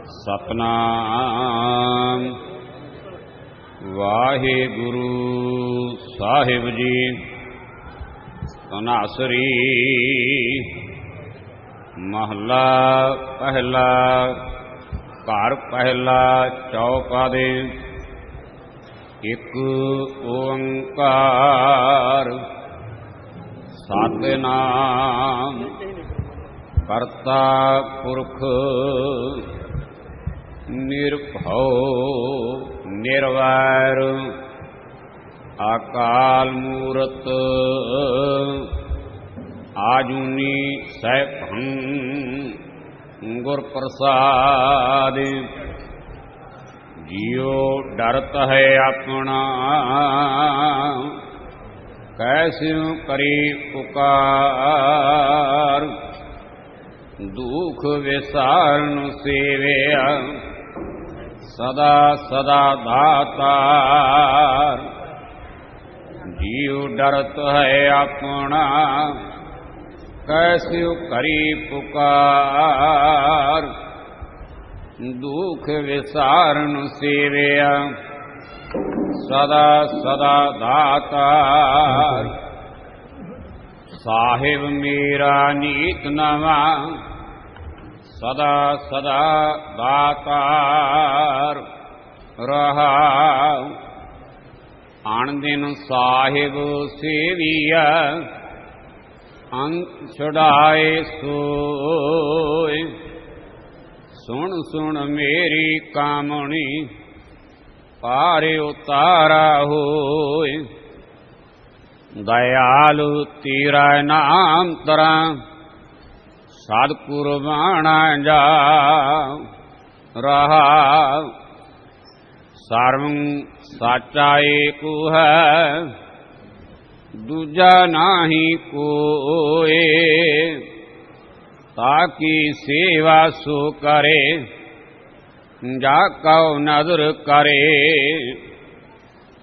सतनाम वाहिगुरु साहिब जी। तनासरी महला पहला। घर पहला चौका दे। एक ओंकार सतनाम करता पुरख निर्भव निर्वैर अकाल मूरत आजुनी सैभं गुर प्रसाद। जियो डरत है अपना कैसे करी पुकार। दुख विसारण सेवया सदा सदा दातार। जियो डरत है अपना कैसे करी पुकार। दुख विसारण सेवया सदा सदा दातार। साहिब मेरा नीत नवा सदा सदा दातार रहा। आन दिन साहिब सेविया अंत छुड़ाए सोए। सुन सुन मेरी कामणी पारे उतारा होए। दयालु तेरा नाम तरा सदकुरबाना जा रहा। सर्वं साचा एक है दूजा नाही कोई। ताकि सेवा सो करे जाको नदर करे।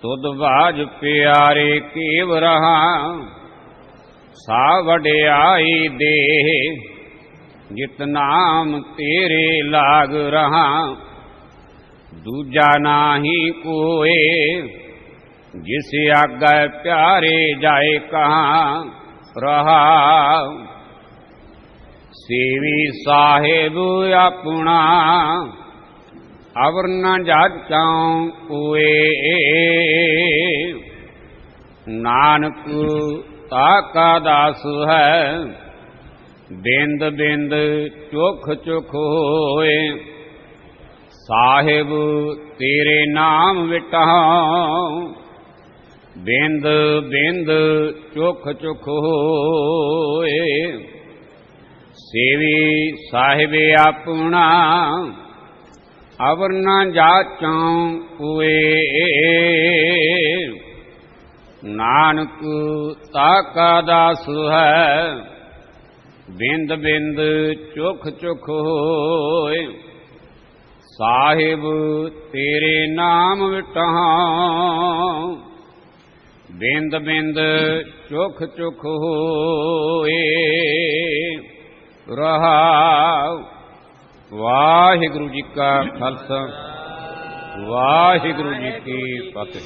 तुद बाज प्यारे केव रहा सा वड्याई दे। जित नाम तेरे लाग रहा दूजा नाही कोई। जिस आगे प्यारे जाए कहाँ रहा। सेवी साहेब अपना अवर न जाचां कोए। नानक ताका दास है बिंद बिंद चुख चुख होए। साहिब तेरे नाम विटाऊं बिंद बिंद चुख चुख होए। सेवी साहिब अपना अवर न जाचां कोए। नानक ताका दास है बिंद बिंद चुख चुख होए। साहिब तेरे नाम विटाऊं बिंद बिंद चुख चुख होए रहा। वाहिगुरु जी का खालसा वाहिगुरु जी की फतेह।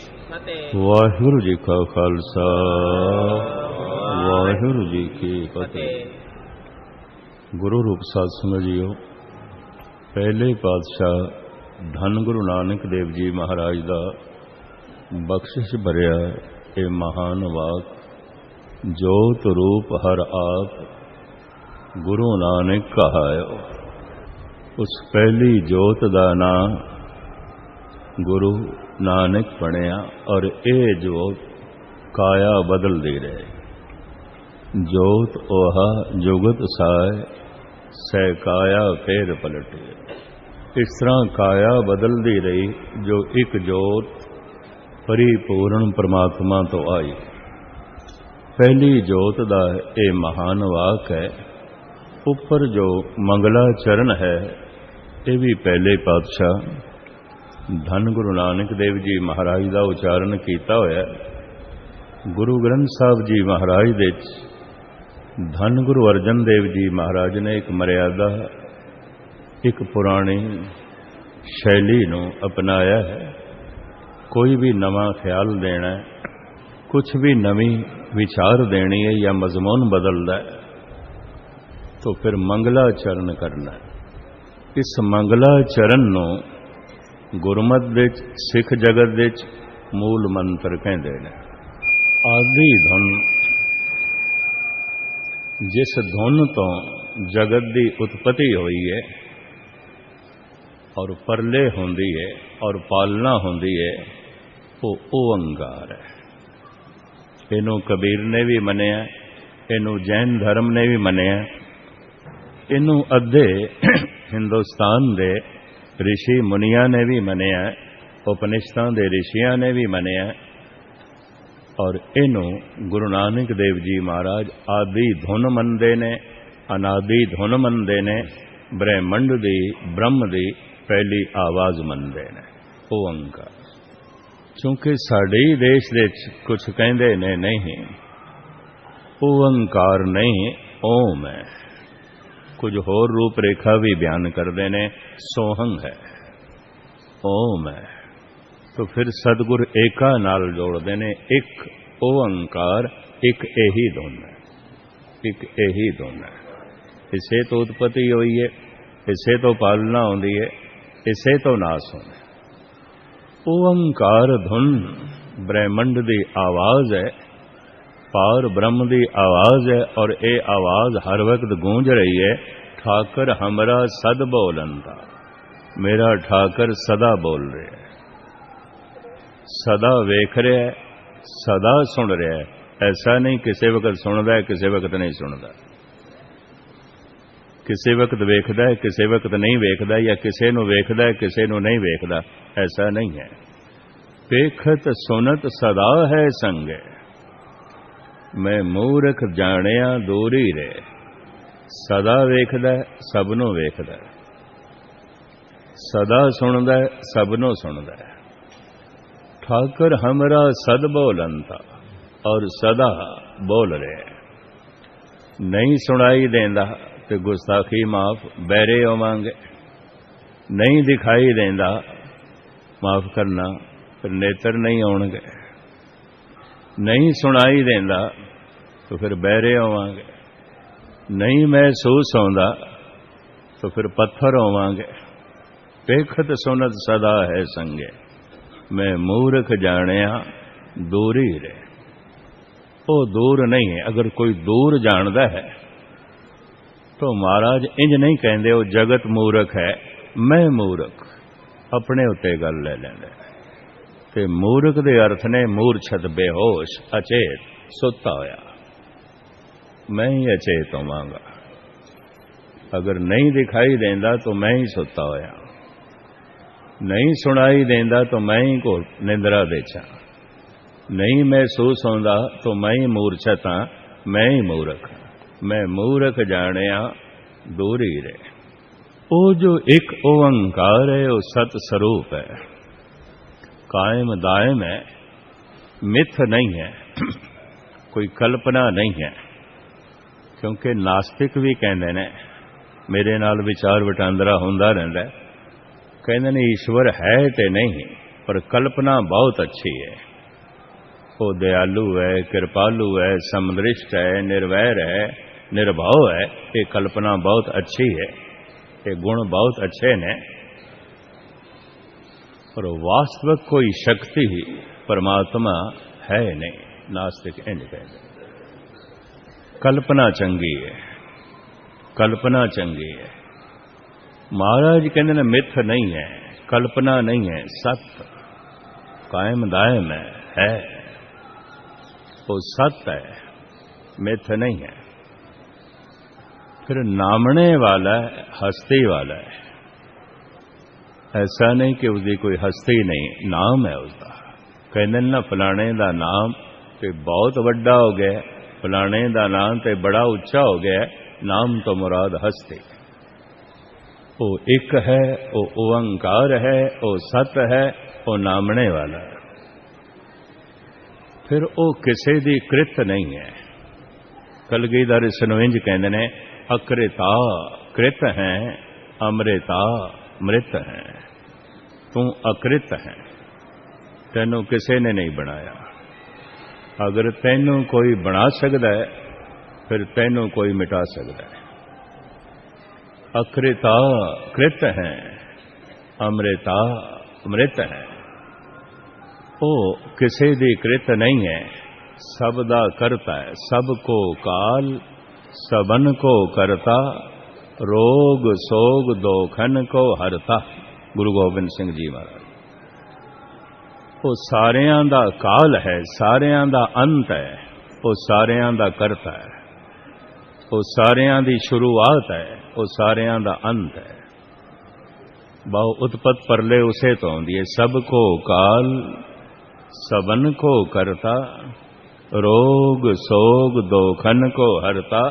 वाहिगुरु जी का खालसा वाहिगुरु जी की फतेह। गुरु रूप साध संगत जीओ, पहले पातशाह धन गुरु नानक देव जी महाराज दा बख्शिश भरिया ये महान वाक। जोत रूप हर आप गुरु नानक कहायो। उस पहली जोत दा नाम गुरु नानक बनिया और ये जोत काया बदल दे रहे। जोत ओहा जुगत साय सह काया फेर पलटे। इस तरह काया बदलती रही जो एक जोत परिपूर्ण परमात्मा तो आई। पहली जोत दा ये महान वाक है। ऊपर जो मंगला चरण है ये भी पहले पातशाह धन गुरु नानक देव जी महाराज का उचारण किया होया। गुरु ग्रंथ साहब जी महाराज दे धन गुरु अर्जन देव जी महाराज ने एक मर्यादा एक पुरानी शैली नूं अपनाया है। कोई भी नवा ख्याल देना है, कुछ भी नवी विचार देनी है या मजमून बदलना है, तो फिर मंगलाचरण करना है। इस मंगलाचरण नूं गुरमत दे सिख जगत दे मूल मंत्र कहते हैं। आदि धुन, जिस धुन तो जगत की उत्पत्ति हुई है और परले होंदी है और पालना होंदी है, वो ओंकार है। इनू कबीर ने भी मनिया, इनू जैन धर्म ने भी मनिया, इनू अद्धे हिंदुस्तान दे ऋषि मुनिया ने भी मनिया, उपनिषदां दे ऋषियां ने भी मनिया, और इनू गुरु नानक देव जी महाराज आदि धुन मनदे ने, अनादि धुन मनदे ने, ब्रह्मंड दी ब्रह्म दी पहली आवाज मनदे ने, ओंकार। क्योंकि साडे देश दे कुछ कहंदे ने नहीं, ओंकार नहीं ओम है। कुछ होर रूप रेखा भी बयान करते ने, सोहंग है, ओम है। तो फिर सतगुर एका नाल जोड़ते ने, एक ओंकार, एक यही धुन है, एक यही धुन है। इसे तो उत्पत्ति हुई है, इसे तो पालना होती है, इसे तो नाश होना। ओंकार धुन ब्रह्मंड की आवाज है, पार ब्रह्म की आवाज है, और ये आवाज हर वक्त गूंज रही है। ठाकर हमरा सद बोलंदा, मेरा ठाकर सदा बोल रहे है, सदा वेख रहा है, सदा सुन रहा है। ऐसा नहीं किसी वक्त सुनता है, किसी वक्त नहीं सुनता, किसी वक्त वेखदा है, किसी वक्त नहीं वेखदा, या किसी नूं वेखदा है, किसी नूं नहीं वेखदा। ऐसा नहीं है। वेखत सुनत सदा है संगे, मैं मूर्ख जानिया दूरी रे। सदा वेखदा है, सबनों वेखदा है, सदा सुनदा है, सबनों सुनदा है। ठाकर हमरा सद बोलंता, और सदा बोल रहे। नहीं सुनाई देंदा तो गुस्ताखी माफ, बैरे होवांगे। नहीं दिखाई देंदा, माफ करना, फिर नेत्र नहीं आउणगे। नहीं सुनाई देंदा तो फिर बैरे होवांगे। नहीं महसूस होंदा तो फिर पत्थर होवांगे। पेखत सुनत सदा है संगे, मैं मूर्ख जानिया दूरी रे। वो दूर नहीं है। अगर कोई दूर जानदा है तो महाराज इंज नहीं कहते वो जगत मूर्ख है, मैं मूर्ख। अपने उत्ते गल ले लेंदे। ते मूर्ख दे अर्थ ने मूर्छत, बेहोश, अचेत, सुता होया। मैं ही अचेत होवांगा। अगर नहीं दिखाई देंदा तो मैं ही सुता होया। नहीं सुनाई देंदा तो मैं ही को निंद्रा देचा। नहीं महसूस होंदा तो मैं ही मूर्छत हाँ, मैं ही मूर्ख। मैं मूर्ख जानिया दूरी रे। वो जो एक ओंकार है वो सत स्वरूप है, कायम दायम है, मिथ नहीं है, कोई कल्पना नहीं है। क्योंकि नास्तिक भी कहते ने, मेरे नाल विचार वटांदरा होंदा रहिंदा है, कहते ने ईश्वर है ते नहीं, पर कल्पना बहुत अच्छी है। वो दयालु है, कृपालु है, समदृष्ट है, निर्वैर है, निर्भव है। ये कल्पना बहुत अच्छी है, ये गुण बहुत अच्छे ने। और वास्तविक कोई शक्ति परमात्मा है नहीं। नास्तिक इंज कहते, कल्पना चंगी है, कल्पना चंगी है। महाराज कहते ने मिथ नहीं है, कल्पना नहीं है, सत्य कायम दायम है। वो सत्य है, मिथ नहीं है। फिर नामने वाला है, हस्ती वाला है। ऐसा नहीं कि उसकी कोई हस्ती नहीं, नाम है उसका। कहते ना फलाने का नाम तो बहुत बड़ा हो गया, फलाने का नाम तो बड़ा उच्चा हो गया। नाम तो मुराद हस्ती। वो एक है, वो ओंकार है, वो सत्य है, वो नामने वाला है। फिर वो किसी की कृत नहीं है। कलगीधर इसनूं इंज कहंदे ने, अकृता कृत हैं, अमृता मृत हैं। तू अकृत है, तैनू किसी ने नहीं बनाया। अगर तैनू कोई बना सकता है फिर तैनू कोई मिटा सकता है। अकृता कृत है, अमृता अमृत है। वो किसी दी कृत नहीं है, सब दा करता है। सबको काल सबन को करता, रोग सोग दोखन को हरता। गुरु गोबिंद सिंह जी महाराज। वो सारियां दा काल है, सारियां दा अंत है, वो सारियां दा करता है, वो सारियां दी शुरुआत है, वो सारियां दा अंत है। बहु उत्पत परले उसे तो आउंदी है। सबको काल सबन को करता, रोग सोग दोखन को हरता।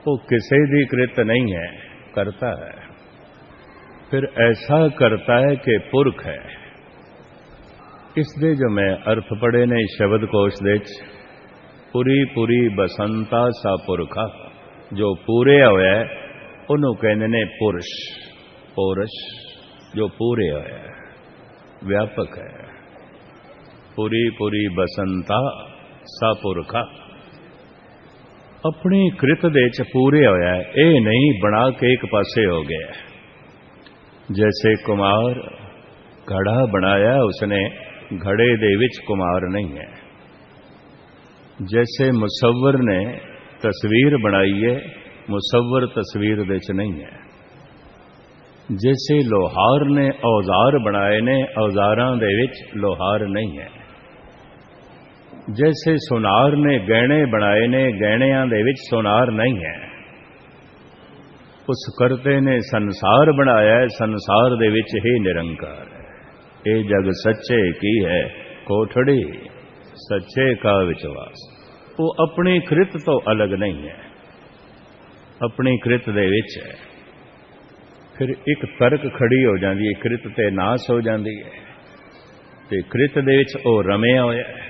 वो किसी दी कृत नहीं है, करता है। फिर ऐसा करता है कि पुरख है। इसदे जो मैं अर्थ पढ़े ने शब्द कोश दे पूरी पूरी बसंता सा पुरखा। जो पूरे होया है उन्हों कहने ने पुरुष, पौरुष। जो पूरे होया है, व्यापक है। पूरी पूरी बसंता सा पुरखा अपनी कृत दे च पूरे होया है। ये नहीं बना के एक पासे हो गया। जैसे कुमार घड़ा बनाया, उसने घड़े दे विच कुमार नहीं है। जैसे मुसव्वर ने तस्वीर बनाई है, मुसव्वर तस्वीर दे च नहीं है। जैसे लोहार ने औजार बनाए ने, औजारां दे विच लोहार नहीं है। जैसे सुनार ने गहने बनाए ने, गहणियां दे विच सुनार नहीं है। उस करते ने संसार बनाया है, संसार दे विच ही निरंकार है। ये जग सच्चे की है कोठड़ी, सच्चे का विश्वास। वो अपनी कृत तो अलग नहीं है, अपनी कृत दे विच है। फिर एक तर्क खड़ी हो जाती है, कृत ते नाश हो जाती है, ते कृत दे विच ओ रमिया होया है।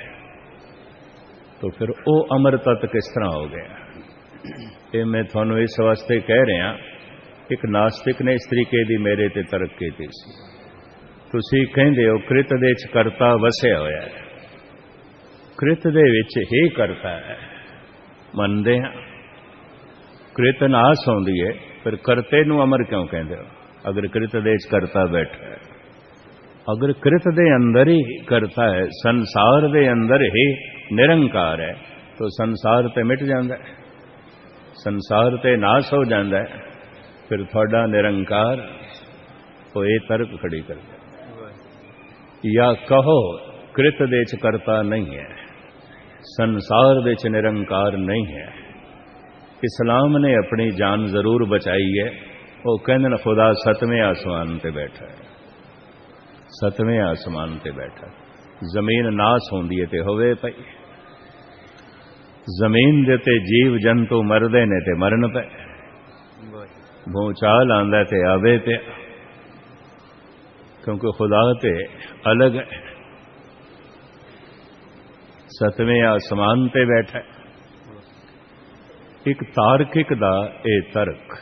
तो फिर वो अमर तत्त किस तरह हो गया? ये मैं थानू इस वास्ते कह रहा, एक नास्तिक ने इस तरीके की मेरे ते तर्क की थी। तुसी कहंदे हो कृत दे च करता वसिया होया है, कृत दे विच ही करता है। मनदे हैं कृत नाश होंदी है, फिर करते नू अमर क्यों कहंदे हो? अगर कृत दे च करता बैठा है, अगर कृत दे अंदर ही करता है, संसार दे अंदर ही निरंकार है, तो संसार ते मिट जाता है, संसार ते नाश हो जाता है। फिर थोड़ा निरंकार तो ये तर्क खड़ी कर दे। या कहो कृत दे च करता नहीं है, संसार दे च निरंकार नहीं है। इस्लाम ने अपनी जान जरूर बचाई है। वो कहने खुदा सतवें आसमान ते बैठा है, सतवें आसमान ते बैठा। जमीन नाश होंदी है ते होवे पई, जमीन दे ते जीव जंतु मरदे ने ते मरन पे, भूचाल आंदा ते आवे पे, क्योंकि खुदा ते अलग है, सतवें आसमान ते बैठा। एक तार्किक दा ए तर्क,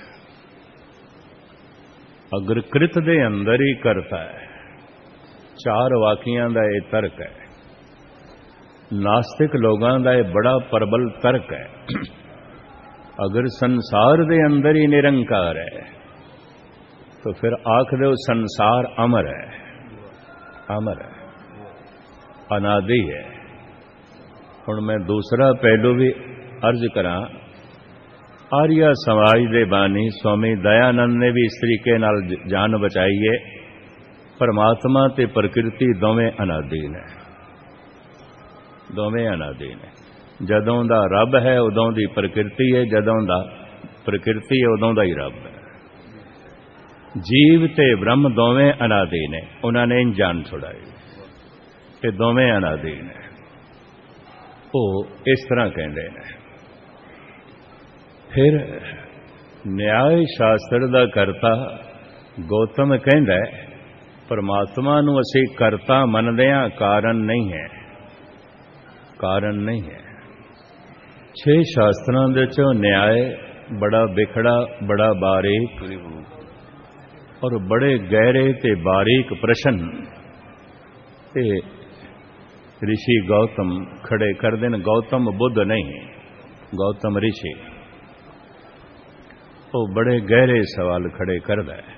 अगर कृत दे अंदर ही करता है, चार वाकियां दा ये तर्क है। नास्तिक लोगां दा ये बड़ा प्रबल तर्क है। अगर संसार दे अंदर ही निरंकार है, तो फिर आख दो संसार अमर है, अमर है, अनादि है। हुण मैं दूसरा पहलू भी अर्ज करा। आर्या समाज दे बानी स्वामी दयानंद ने भी इस तरीके नाल जान बचाई है। परमात्मा ते प्रकृति दोवें अनादीन है, दोवें अनादीन है। जदों दा रब है उदों दी प्रकृति है, जदों दा प्रकृति है उदों दा ही रब है। जीव ते ब्रह्म दोवें अनादीन है, उन्होंने इन जान छुड़ाई, ये दोवें अनादीन है। वो इस तरह कहते हैं। फिर न्याय शास्त्र दा करता गौतम कहंदा है, परमात्मा नूं असीं करता मनदे हां, कारण नहीं है, कारण नहीं है। 6 शास्त्रां दे चों न्याय बड़ा बिखड़ा, बड़ा बारीक, और बड़े गहरे ते बारीक प्रश्न ते ऋषि गौतम खड़े कर देन। गौतम बुद्ध नहीं, गौतम ऋषि। वो बड़े गहरे सवाल खड़े करदा है।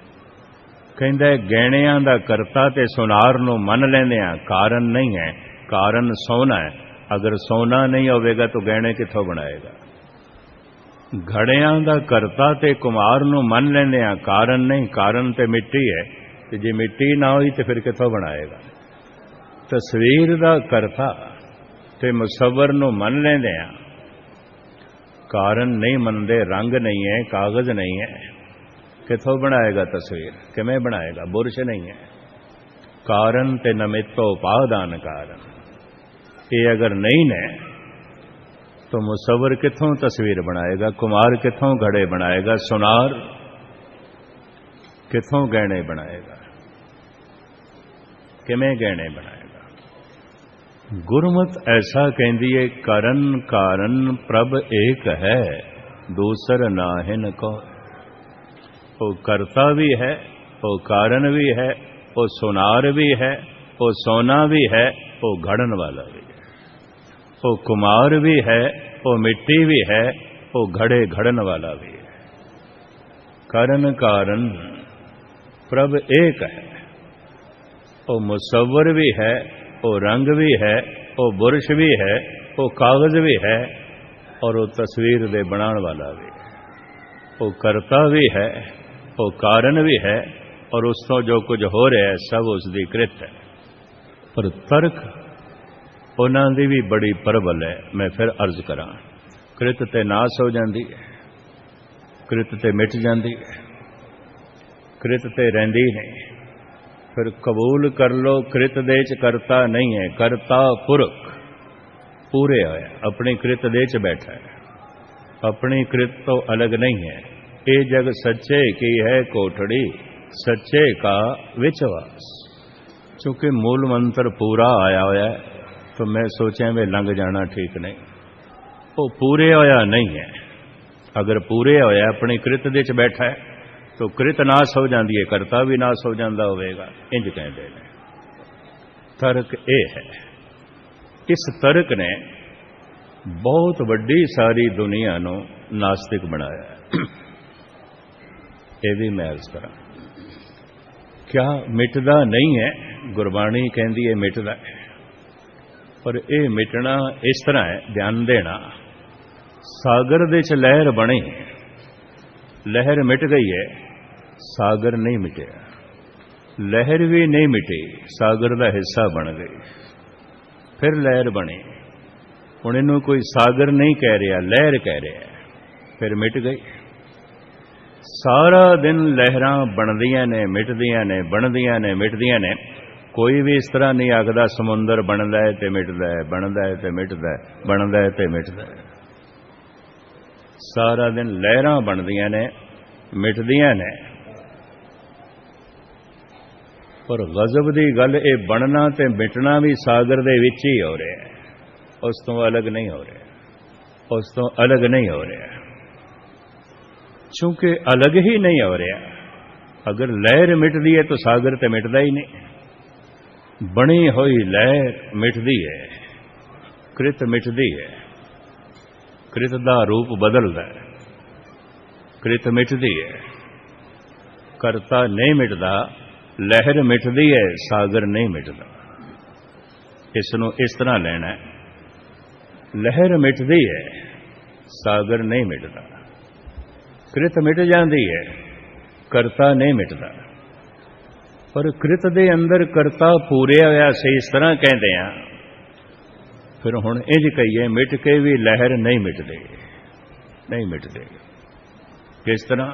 कहंदा है गहणियां दा करता ते सुनार नूं मन लैंदे आ कारण नहीं है, कारण सोना है। अगर सोना नहीं होवेगा तो गहणे किथों बनाएगा। घड़ियां दा करता ते कुमार नूं मन लैंदे आ कारण नहीं, कारण ते मिट्टी है। ते जे मिट्टी ना होई ते फिर किथों बनाएगा। तस्वीर दा करता ते मुसव्वर नूं मन लैंदे आ कारण नहीं मनदे, रंग नहीं है, कागज नहीं है, किथों बनाएगा तस्वीर, किवें बनाएगा। बुरश नहीं है। कारण ते नमित्तो उपादान कारण, ये अगर नहीं ने तो मुसव्वर किथों तस्वीर बनाएगा, कुमार किथों घड़े बनाएगा, सुनार किथों गहने बनाएगा, किवें गहने बनाएगा। गुरमत ऐसा कहती है करन कारण प्रभ एक है, दूसर नाहिन को। वो करता भी है, वो कारण भी है, वो सुनार भी है, वो सोना भी है, वो घड़न वाला भी है, वो कुमार भी है, वो मिट्टी भी है, वो घड़े घड़न वाला भी है। कारण कारण प्रभ एक है। वो मुसव्वर भी है, वो रंग भी है, वो बुरश भी है, वो कागज भी है, और वो तस्वीर दे बनाने वाला भी है। वो करता भी है, वो कारण भी है, और उस तो जो कुछ हो रहा है सब उसकी कृत है। पर तर्क उन्हां दी भी बड़ी प्रबल है। मैं फिर अर्ज करा, कृत ते नाश हो जाती है, कृत ते मिट जाती है, कृत ते रहिंदी नहीं। फिर कबूल कर लो कृत दे च करता नहीं है, करता पुरख पूरे होया, अपनी कृत दे च बैठा है, अपनी कृत तो अलग नहीं है। ये जग सच्चे की है कोठड़ी, सच्चे का विश्वास। चूंकि मूल मंत्र पूरा आया होया है तो मैं सोचा वे लंघ जाना ठीक नहीं। वो पूरे होया नहीं है। अगर पूरे होया अपनी कृत दे च बैठा है तो कृत नाश हो जाती है, करता भी नाश हो जाता होगा। इंज कहते हैं। तर्क ये है। इस तर्क ने बहुत वड्डी सारी दुनिया नूं नास्तिक बनाया। ये भी मैं अर्ज करा, क्या मिटदा नहीं है? गुरबाणी कहती है मिटदा है, पर यह मिटना इस तरह है, ध्यान देना। सागर दे च लहर बनी, लहर मिट गई है, सागर नहीं मिटिया। लहर भी नहीं मिटी, सागर का हिस्सा बन गई, फिर लहर बनी। हुण इनू कोई सागर नहीं कह रहा, लहर कह रहा, फिर मिट गई। सारा दिन लहरां बनदियां ने, मिटदियां ने, बनदियां ने, मिटदियां ने। कोई भी इस तरह नहीं आखदा समुंदर बनदा है ते मिटदा है, बनदा है ते मिटदा है, बनदा है ते मिटदा है। सारा दिन लहरां बनदियां ने, मिटदियां ने। पर गजब की गल, ये बनना ते मिटना भी सागर दे विच ही हो रहा है, उस तो अलग नहीं हो रहा, उस तो अलग नहीं हो रहा। चूंकि अलग ही नहीं हो रहा। अगर लहर मिटदी है तो सागर तो मिटदा ही नहीं। बनी हुई लहर मिटदी है, कृत मिटदी है, कृत दा रूप बदलदा है, कृत मिटदी है, करता नहीं मिटदा। लहर मिटदी है, सागर नहीं मिटदा। इसनों इस तरह लेना है, लहर मिटदी है, सागर नहीं मिटदा। कृत मिट जाती है, करता नहीं मिटदा। पर कृत दे अंदर करता पूरे होया से इस तरह कहते हैं। फिर हुण इंज कहिए मिट के भी लहर नहीं मिटदी, नहीं मिटदी। किस तरह?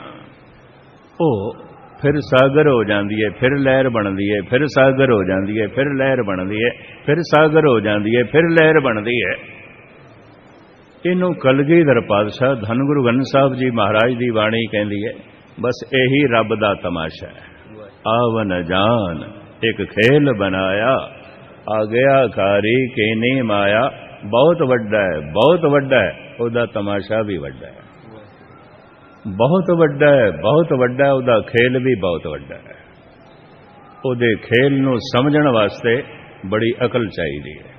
वो फिर सागर हो जाती है, फिर लहर बनती है, फिर सागर हो जाती है, फिर लहर बनती है, फिर सागर हो जाती है, फिर लहर बनती है। इनू कलगीधर पातशाह धन गुरु ग्रंथ साहब जी महाराज की बाणी कहती है, बस यही रब दा तमाशा है। आवन जान एक खेल बनाया, आ गया कारी केनी माया। बहुत वड्डा है, बहुत वड्डा है, उहदा तमाशा भी वड्डा है। बहुत वड्डा है, बहुत वड्डा है, ਉਹਦਾ खेल भी बहुत वड्डा है। ਉਹਦੇ खेल ਨੂੰ ਸਮਝਣ ਵਾਸਤੇ बड़ी अकल चाहिए है,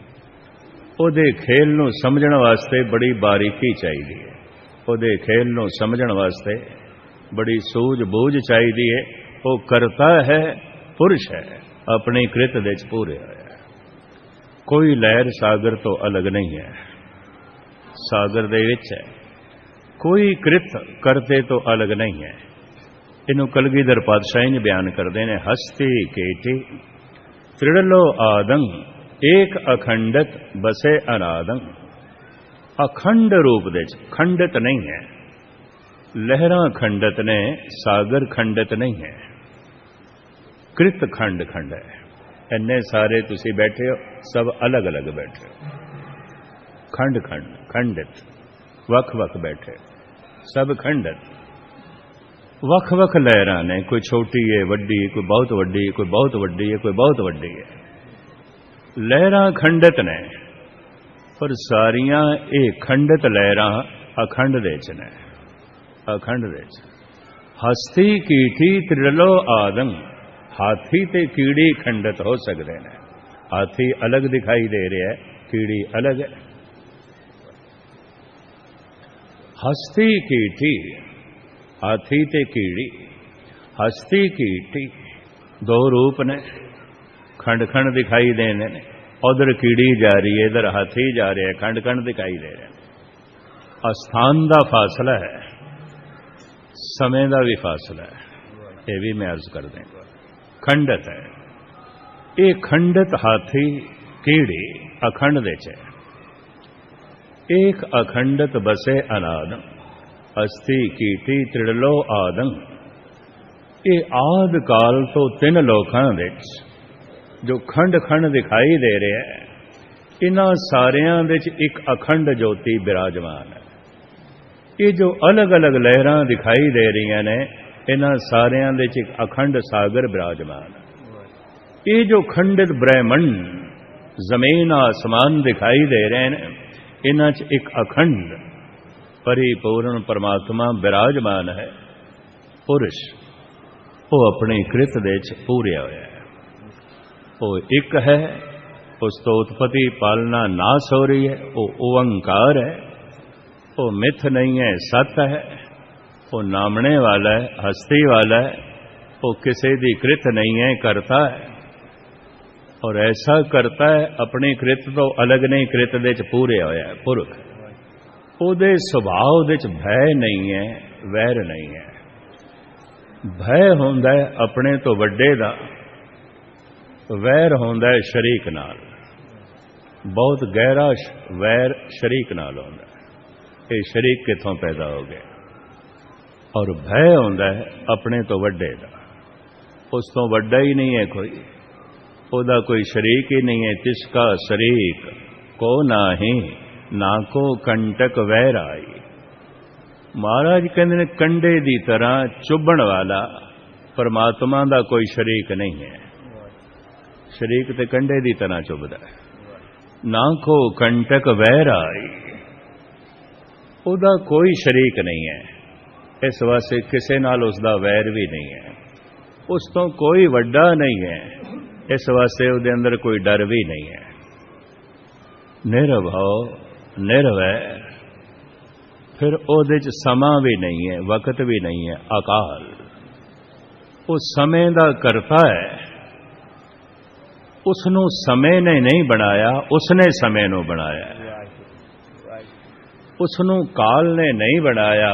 ਉਹਦੇ खेल ਨੂੰ ਸਮਝਣ ਵਾਸਤੇ बड़ी बारीकी चाहिए है, ਉਹਦੇ खेल ਨੂੰ ਸਮਝਣ ਵਾਸਤੇ बड़ी सूझ-बूझ चाहिए है। वो करता है, पुरुष है, अपनी कृत ਦੇ ਚ पूरे होया। कोई लहर सागर तो अलग नहीं है, सागर ਦੇ ਵਿੱਚ है। कोई कृत करते तो अलग नहीं है। इनू कलगीधर पातशाही ने बयान करते हैं, हस्ती केटी त्रिड़लो आदंग एक अखंडत बसे अनादंग। अखंड रूप दे खंडित नहीं है, लहरां खंडित ने, सागर खंडित नहीं है, कृत खंड खंड है। इन्ने सारे तुसी बैठे हो, सब अलग अलग बैठे हो, खंड खंड खंडित वख वख बैठे, सब खंडित वख वख लहरां ने, कोई छोटी है, वड्डी, कोई बहुत वड्डी, कोई बहुत वड्डी है, कोई बहुत वड्डी है। लहरां खंडित ने, पर सारियां ये खंडित लहरां अखंड दे च ने, अखंड दे च। हस्ती कीठी त्रिलो आदम, हाथी ते कीड़ी खंडित हो सकते हैं। हाथी अलग दिखाई दे रहा है, कीड़ी अलग है। हस्ती कीठी, हाथी ते कीड़ी, हस्ती कीठी दो रूप ने, खंड खंड दिखाई देने ने। उधर कीड़ी जा रही है, इधर हाथी जा रहे हैं, खंड खंड दिखाई दे रहे हैं। अस्थान का फासला है, समय का भी फासला है, ये भी मैं अर्ज कर दें। खंडित है ये, खंडित हाथी कीड़ी अखंड दे च एक अखंडत बसे अनादं। अस्थि कीटी त्रिड़लो आदं। ये आद काल तो तीन लोकां विच जो खंड खंड दिखाई दे रहे हैं, इन्हां सारियां विच एक अखंड ज्योति विराजमान है। ये जो अलग अलग लहरां दिखाई दे रही ने, इन्हां सारियां विच एक अखंड सागर विराजमान है। ये जो खंडित ब्रह्मंड जमीन आसमान दिखाई दे रहे हैं, इन्हां च एक अखंड परिपूर्ण परमात्मा विराजमान है। पुरुष वो अपनी कृत दे च पूरे होया है, वो एक है, उस तो उत्पत्ति पालना नाश हो रही है। वो ओंकार है, वो मिथ नहीं है, सत है, वो नामने वाला है, हस्ती वाला है, वो किसी दी कृत नहीं है, करता है। और ऐसा करता है, अपनी कृत तो अलग नहीं, कृत दे च पूरे होया है, पुरख। ਉਹਦੇ ਸੁਭਾਅ ਦੇ ਚ ਭੈ नहीं है, वैर नहीं है। भय ਹੁੰਦਾ है अपने तो ਵੱਡੇ ਦਾ, वैर ਹੁੰਦਾ है शरीक नाल। बहुत गहरा वैर शरीक नाल ਹੁੰਦਾ है। ये शरीक किथों पैदा हो गए। और भय ਹੁੰਦਾ है अपने तो ਵੱਡੇ ਦਾ, उस तो ਵੱਡਾ ही नहीं है कोई, ਉਹਦਾ कोई शरीक ही नहीं है। तिसका शरीक को नाही, ना को कंटक वैर आई। महाराज कहते ने कंडे की तरह चुभण वाला परमात्मा का कोई शरीक नहीं है। शरीक तो कंडे की तरह चुभदा है। ना को कंटक वैर आई, उदा कोई शरीक नहीं है। इस वास्ते किसी नाल उसका वैर भी नहीं है, उस तो कोई वड्डा नहीं है। इस वास्ते उसदे अंदर कोई डर भी नहीं है। निरभव निर्वैर, फिर ओदे च समा भी नहीं है, वक्त भी नहीं है, अकाल। वो समय का करता है, उसनों समय ने नहीं बनाया, उसने समय नू बनाया। उसनों काल ने नहीं बनाया,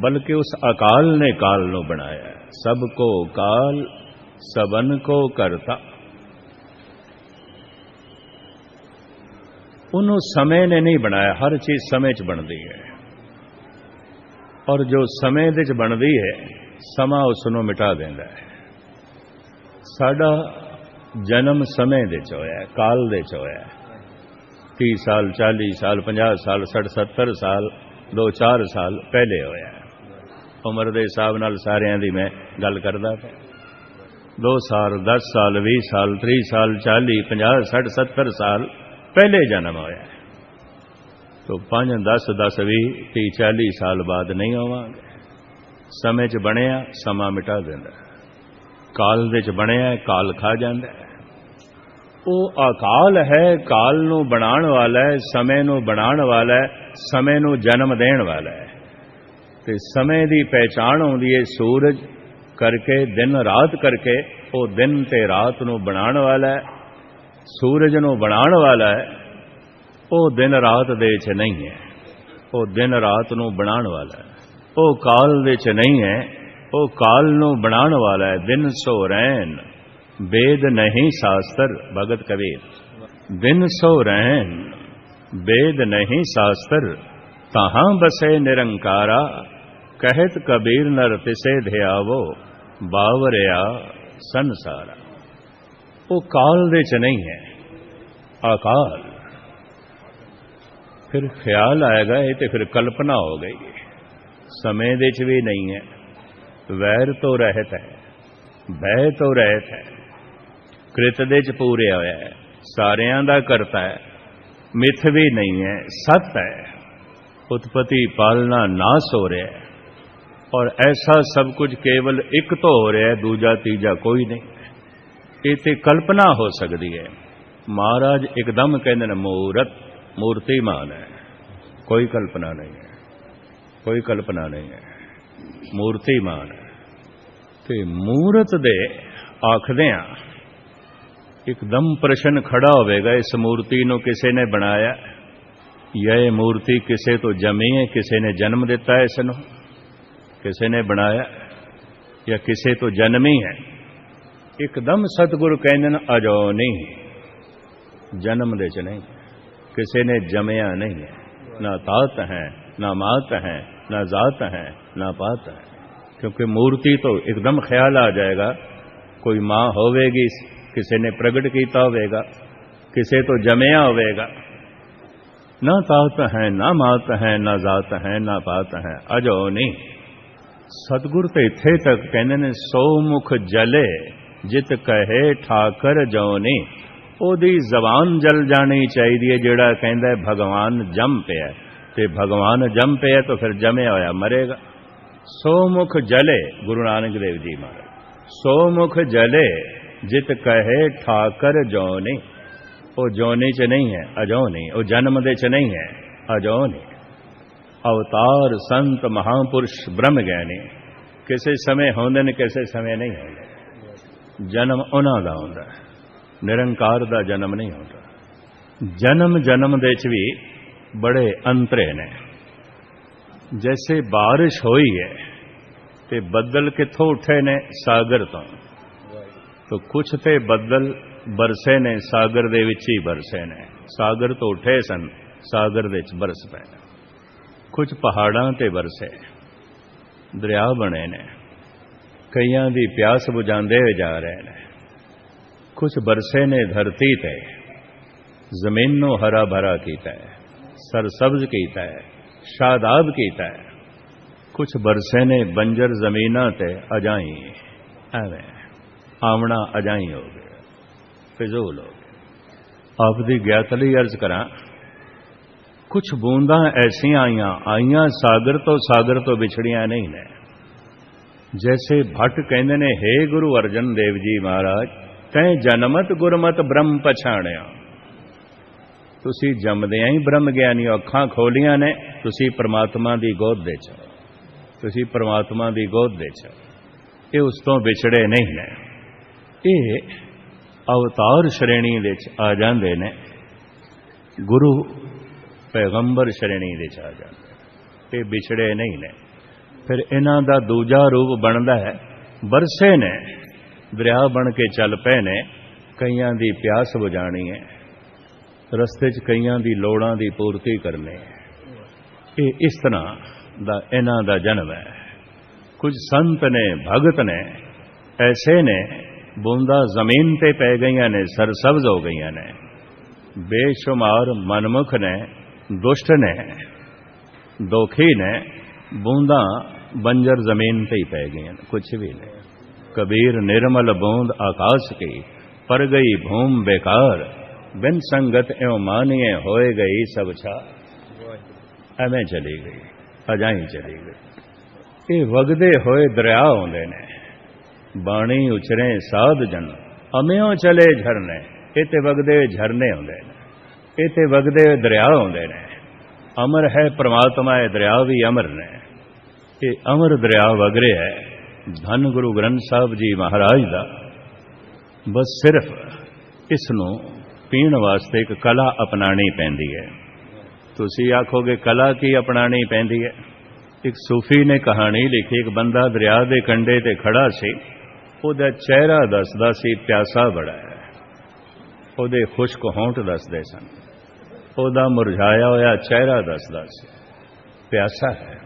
बल्कि उस अकाल ने काल नू बनाया। सबको काल सबन को करता। उन्होंने समय ने नहीं बनाया, हर चीज समय च बनती है। और जो समय दे च बनती है, समा उसनों मिटा देता है। साडा जन्म समय दे च होया, काल दे च होया। 30 साल 40 साल 50 साल 60 70 साल 2-4 साल पहले होया। उम्र के हिसाब नाल सारियां दी मैं गल करदा था। 2 साल 10 साल 20 साल 30 साल 40 50 60 70 साल पहले जन्म होया। तो 5 10 10 20 30 40 साल बाद नहीं होवांगे। समय 'ਚ ਬਣਿਆ ਸਮਾਂ ਮਿਟਾ ਦਿੰਦਾ, ਕਾਲ ਦੇ 'ਚ ਬਣਿਆ ਕਾਲ ਖਾ ਜਾਂਦਾ। ਉਹ ਅਕਾਲ ਹੈ, ਕਾਲ ਨੂੰ ਬਣਾਉਣ ਵਾਲਾ ਹੈ, ਸਮੇਂ ਨੂੰ ਬਣਾਉਣ ਵਾਲਾ ਹੈ, ਸਮੇਂ ਨੂੰ ਜਨਮ ਦੇਣ ਵਾਲਾ ਹੈ। ਤੇ ਸਮੇਂ ਦੀ ਪਹਿਚਾਣ ਆਉਂਦੀ ਹੈ ਸੂਰਜ ਕਰਕੇ, ਦਿਨ ਰਾਤ ਕਰਕੇ। ਉਹ ਦਿਨ ਤੇ ਰਾਤ ਨੂੰ ਬਣਾਉਣ ਵਾਲਾ ਹੈ, ਸੂਰਜ ਨੂੰ ਬਣਾਉਣ ਵਾਲਾ ਹੈ। ਉਹ ਦਿਨ ਰਾਤ ਦੇ 'ਚ ਨਹੀਂ ਹੈ, ਉਹ ਦਿਨ ਰਾਤ ਨੂੰ ਬਣਾਉਣ ਵਾਲਾ ਹੈ। ਉਹ ਕਾਲ ਦੇ 'ਚ ਨਹੀਂ ਹੈ, ਉਹ ਕਾਲ ਨੂੰ ਬਣਾਉਣ ਵਾਲਾ ਹੈ। ਦਿਨ ਸੋ ਰਹਿਣ वेद नहीं शास्त्र, भगत कबीर। दिन सो रहन वेद नहीं शास्त्र, तहां बसे निरंकारा, कहत कबीर नर तिसे ध्यावो, बावरिया संसारा। वो काल दे च नहीं है, अकाल। फिर ख्याल आएगा ये तो फिर कल्पना हो गई। समय दे च भी नहीं है, वैर तो रहत है, भय तो रहत है, कृत दे च पूरे होया है, सारियां दा करता है, मिथ भी नहीं है, सत है, उत्पत्ति पालना नाश हो रहा है। और ऐसा सब कुछ केवल एक तो हो रहा है, दूजा तीजा कोई नहीं। ये ते कल्पना हो सकती है। महाराज एकदम कहते हैं मूर्त मूर्तिमान है, कोई कल्पना नहीं है, कोई कल्पना नहीं है, मूर्तिमान है। ते मूर्त दे आखदियां एकदम प्रश्न खड़ा होवेगा, इस मूर्ति नूं किसे ने बनाया? यह मूर्ति किसे तो जमी है, किसे ने जन्म दिता है? इसनूं किसे ने बनाया या किसे तो जन्मी है? एकदम सतगुरु कहने अजो नहीं, जन्म दे च नहीं, किसे ने जमया नहीं है। ना तात है, ना मात है, ना जात है, ना पात है। क्योंकि मूर्ति तो एकदम ख्याल आ जाएगा, कोई मां होवेगी, किसी ने प्रगट किया होवेगा, किसे तो जमया होवेगा। ना तात है, ना मात है, ना जात है, ना पात है, अजो नहीं। सतगुर तो इत्थे तक कहने ने सौ मुख जले जित कहे ठाकर जो नहीं। ओदी जबान जल जानी चाहिए जेड़ा कहंदा भगवान जम पे है, ते भगवान जम पे है तो फिर जमया होया मरेगा। सौ मुख जले, गुरु नानक देव जी महाराज। सौ मुख जले जित कहे ठाकर जोनी। वो जोनी च नहीं है, अजोनी। वो जन्म दे च नहीं है, अजोनी। अवतार संत महापुरुष ब्रह्म ज्ञानी किसी समय होंदे ने, किसी समय नहीं होंदे। जन्म उन्हां दा हुंदा है, निरंकार दा जन्म नहीं होता। जन्म जन्म दे च भी बड़े अंतरे ने। जैसे बारिश होई है ते बदल किथों उठे ने? सागर तो कुछ ते बदल बरसे ने सागर दे विच ही बरसे ने। सागर तो उठे सन, सागर दे च बरस पे। कुछ पहाड़ां ते बरसे, दरिया बने ने, कईयां दी प्यास बुझांदे जा रहे ने। कुछ बरसे ने धरती ते, जमीन नूं हरा भरा कीता है, सरसब्ज कीता है, शादाब कीता है। कुछ बरसे ने बंजर जमीना ते अजाई, एवें आमना अजाई हो गया, फिजूल हो गया। आपदी ज्ञातली अर्ज करा, कुछ बूंदा ऐसियां आईयां सागर तो बिछड़ियां नहीं ने। जैसे भट्ट कहंदे ने, हे गुरु अर्जन देव जी महाराज, तैं जनमत गुरमत ब्रह्म पछाणिया। तुसी जमदियां ही ब्रह्म ज्ञानी अखां खोलियां ने, तुसी परमात्मा दी गोद दे च, तुसी परमात्मा दी गोद दे च। ये उस तो विछड़े नहीं ने। ये अवतार श्रेणी दे च आ जांदे ने, गुरु पैगंबर श्रेणी दे च आ जांदे। ये विछड़े नहीं ने। फिर इन्हां दा दूजा रूप बनदा है, बरसे ने, दरिया बन के चल पे ने। कईयां दी प्यास बुझानी है, रस्ते च कईयां दी लोड़ां दी पूर्ति करनी है। ये इस तरह दा इन्हां दा जन्म है। कुछ संत ने, भगत ने, ऐसे ने, बूंदा जमीन पे पै गई ने, सरसब्ज हो गई ने। बेशुमार मनमुख ने, दुष्ट ने, दोखी ने, बूंदा बंजर जमीन पे ही पै गई ने, कुछ भी नहीं। कबीर निर्मल बूंद आकाश की, पर गई भूम बेकार, बिन संगत एवं मानिए होए गई सब छा। एवें चली गई, अजाई चली गई। ਇਹ ਵਗਦੇ ਹੋਏ ਦਰਿਆ ਆਉਂਦੇ ਨੇ। ਬਾਣੀ ਉਚਰੇ ਸਾਧ ਜਨ ਅਮਿਓ ਚਲੇ ਝਰਨੇ, ਇਹ ਤੇ ਵਗਦੇ ਹੋਏ ਝਰਨੇ ਆਉਂਦੇ ਨੇ, ਇਹ ਤੇ ਵਗਦੇ ਹੋਏ ਦਰਿਆ ਆਉਂਦੇ ਨੇ। ਅਮਰ ਹੈ ਪ੍ਰਮਾਤਮਾ, ਇਹ ਦਰਿਆ ਵੀ ਅਮਰ ਨੇ। ਇਹ ਅਮਰ ਦਰਿਆ ਵਗ ਰਿਹਾ ਹੈ ਧੰਨ ਗੁਰੂ ਗ੍ਰੰਥ ਸਾਹਿਬ ਜੀ ਮਹਾਰਾਜ ਦਾ। ਬਸ ਸਿਰਫ ਇਸ ਨੂੰ ਪੀਣ ਵਾਸਤੇ ਇੱਕ ਕਲਾ ਅਪਣਾਣੀ ਪੈਂਦੀ ਹੈ। ਤੁਸੀਂ ਆਖੋਗੇ ਕਲਾ ਕੀ ਅਪਣਾਣੀ ਪੈਂਦੀ ਹੈ? ਇੱਕ ਸੂਫੀ ਨੇ ਕਹਾਣੀ ਲਿਖੀ, ਇੱਕ ਬੰਦਾ ਦਰਿਆ ਦੇ ਕੰਢੇ ਤੇ ਖੜਾ ਸੀ, ਉਹਦਾ ਚਿਹਰਾ ਦੱਸਦਾ ਸੀ ਪਿਆਸਾ ਬੜਾ ਹੈ, ਉਹਦੇ ਖੁਸ਼ਕ ਹੋਂਠ ਦੱਸਦੇ ਸਨ, ਉਹਦਾ ਮੁਰਝਾਇਆ ਹੋਇਆ ਚਿਹਰਾ ਦੱਸਦਾ ਸੀ ਪਿਆਸਾ ਹੈ।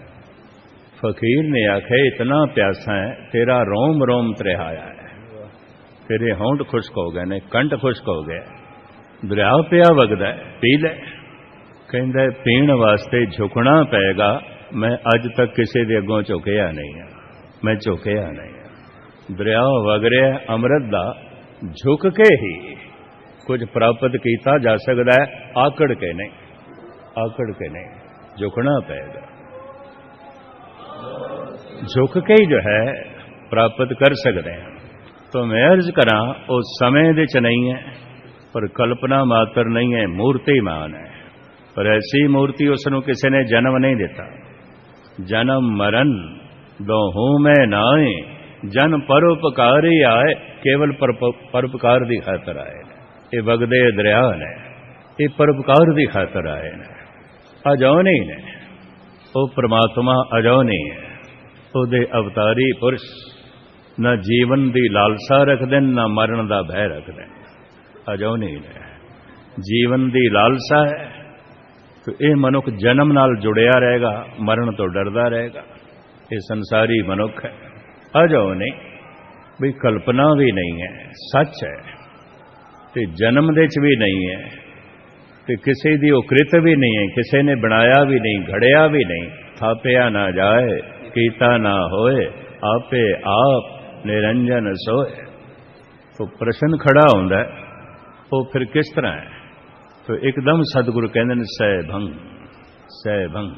ਫਕੀਰ ਨੇ ਆਖਿਆ ਇਤਨਾ ਪਿਆਸਾ ਹੈ ਤੇਰਾ ਰੋਮ ਰੋਮ ਤਰਿਹਾਇਆ ਹੈ, ਤੇਰੇ ਹੋਂਠ ਖੁਸ਼ਕ ਹੋ ਗਏ ਨੇ, ਕੰਠ ਖੁਸ਼ਕ ਹੋ ਗਏ, ਦਰਿਆ ਪਿਆ ਵਗਦਾ ਹੈ, ਪੀ ਲੈ। ਕਹਿੰਦਾ ਪੀਣ ਵਾਸਤੇ ਝੁਕਣਾ ਪਏਗਾ, ਮੈਂ ਅੱਜ ਤੱਕ ਕਿਸੇ ਦੇ ਅੱਗੋਂ ਝੁਕਿਆ ਨਹੀਂ ਹਾਂ, ਮੈਂ ਝੁਕਿਆ ਨਹੀਂ ਹਾਂ। ਦਰਿਆ ਵਗ ਰਿਹਾ ਅੰਮ੍ਰਿਤ ਦਾ, ਝੁਕ ਕੇ ਹੀ ਕੁਝ ਪ੍ਰਾਪਤ ਕੀਤਾ ਜਾ ਸਕਦਾ ਹੈ, ਆਕੜ ਕੇ ਨਹੀਂ, ਆਕੜ ਕੇ ਨਹੀਂ, ਝੁਕਣਾ ਪਏਗਾ। ਝੁਕ ਕੇ ਹੀ ਜੋ ਹੈ ਪ੍ਰਾਪਤ ਕਰ ਸਕਦੇ ਹਾਂ। तो मैं अर्ज करा उस समय दे च नहीं है, पर कल्पना मात्र नहीं है, मूर्तिमान है। पर ऐसी मूर्ति उसनों किसी ने जन्म नहीं दिता। जन्म मरण दोहू में नाए, जन परोपकारी आए, केवल परोपकार की खातर आए। ये वगदे दरिया ने, ये परोपकार की खातर आए ने, अजौनी ने। वो परमात्मा अजौनी है, ਉਹਦੇ अवतारी पुरुष न जीवन की लालसा रखते न मरण का भय रखते, अजौनी ने। जीवन की लालसा है तो यह मनुख जन्म नाल जुड़िया रहेगा, मरण तो डरदा रहेगा। ये संसारी मनुख है, अजौनी भी कल्पना भी नहीं है, सच है। तो जन्म दे च भी नहीं है, तो किसी की कृत भी नहीं है, किसी ने बनाया भी नहीं, घड़िया भी नहीं। थापिया ना जाए कीता ना होए, आपे आप निरंजन सोए। तो प्रश्न खड़ा होता है वो फिर किस तरह है? तो एकदम सतगुरु कहते हैं सहभंग, सहभंग।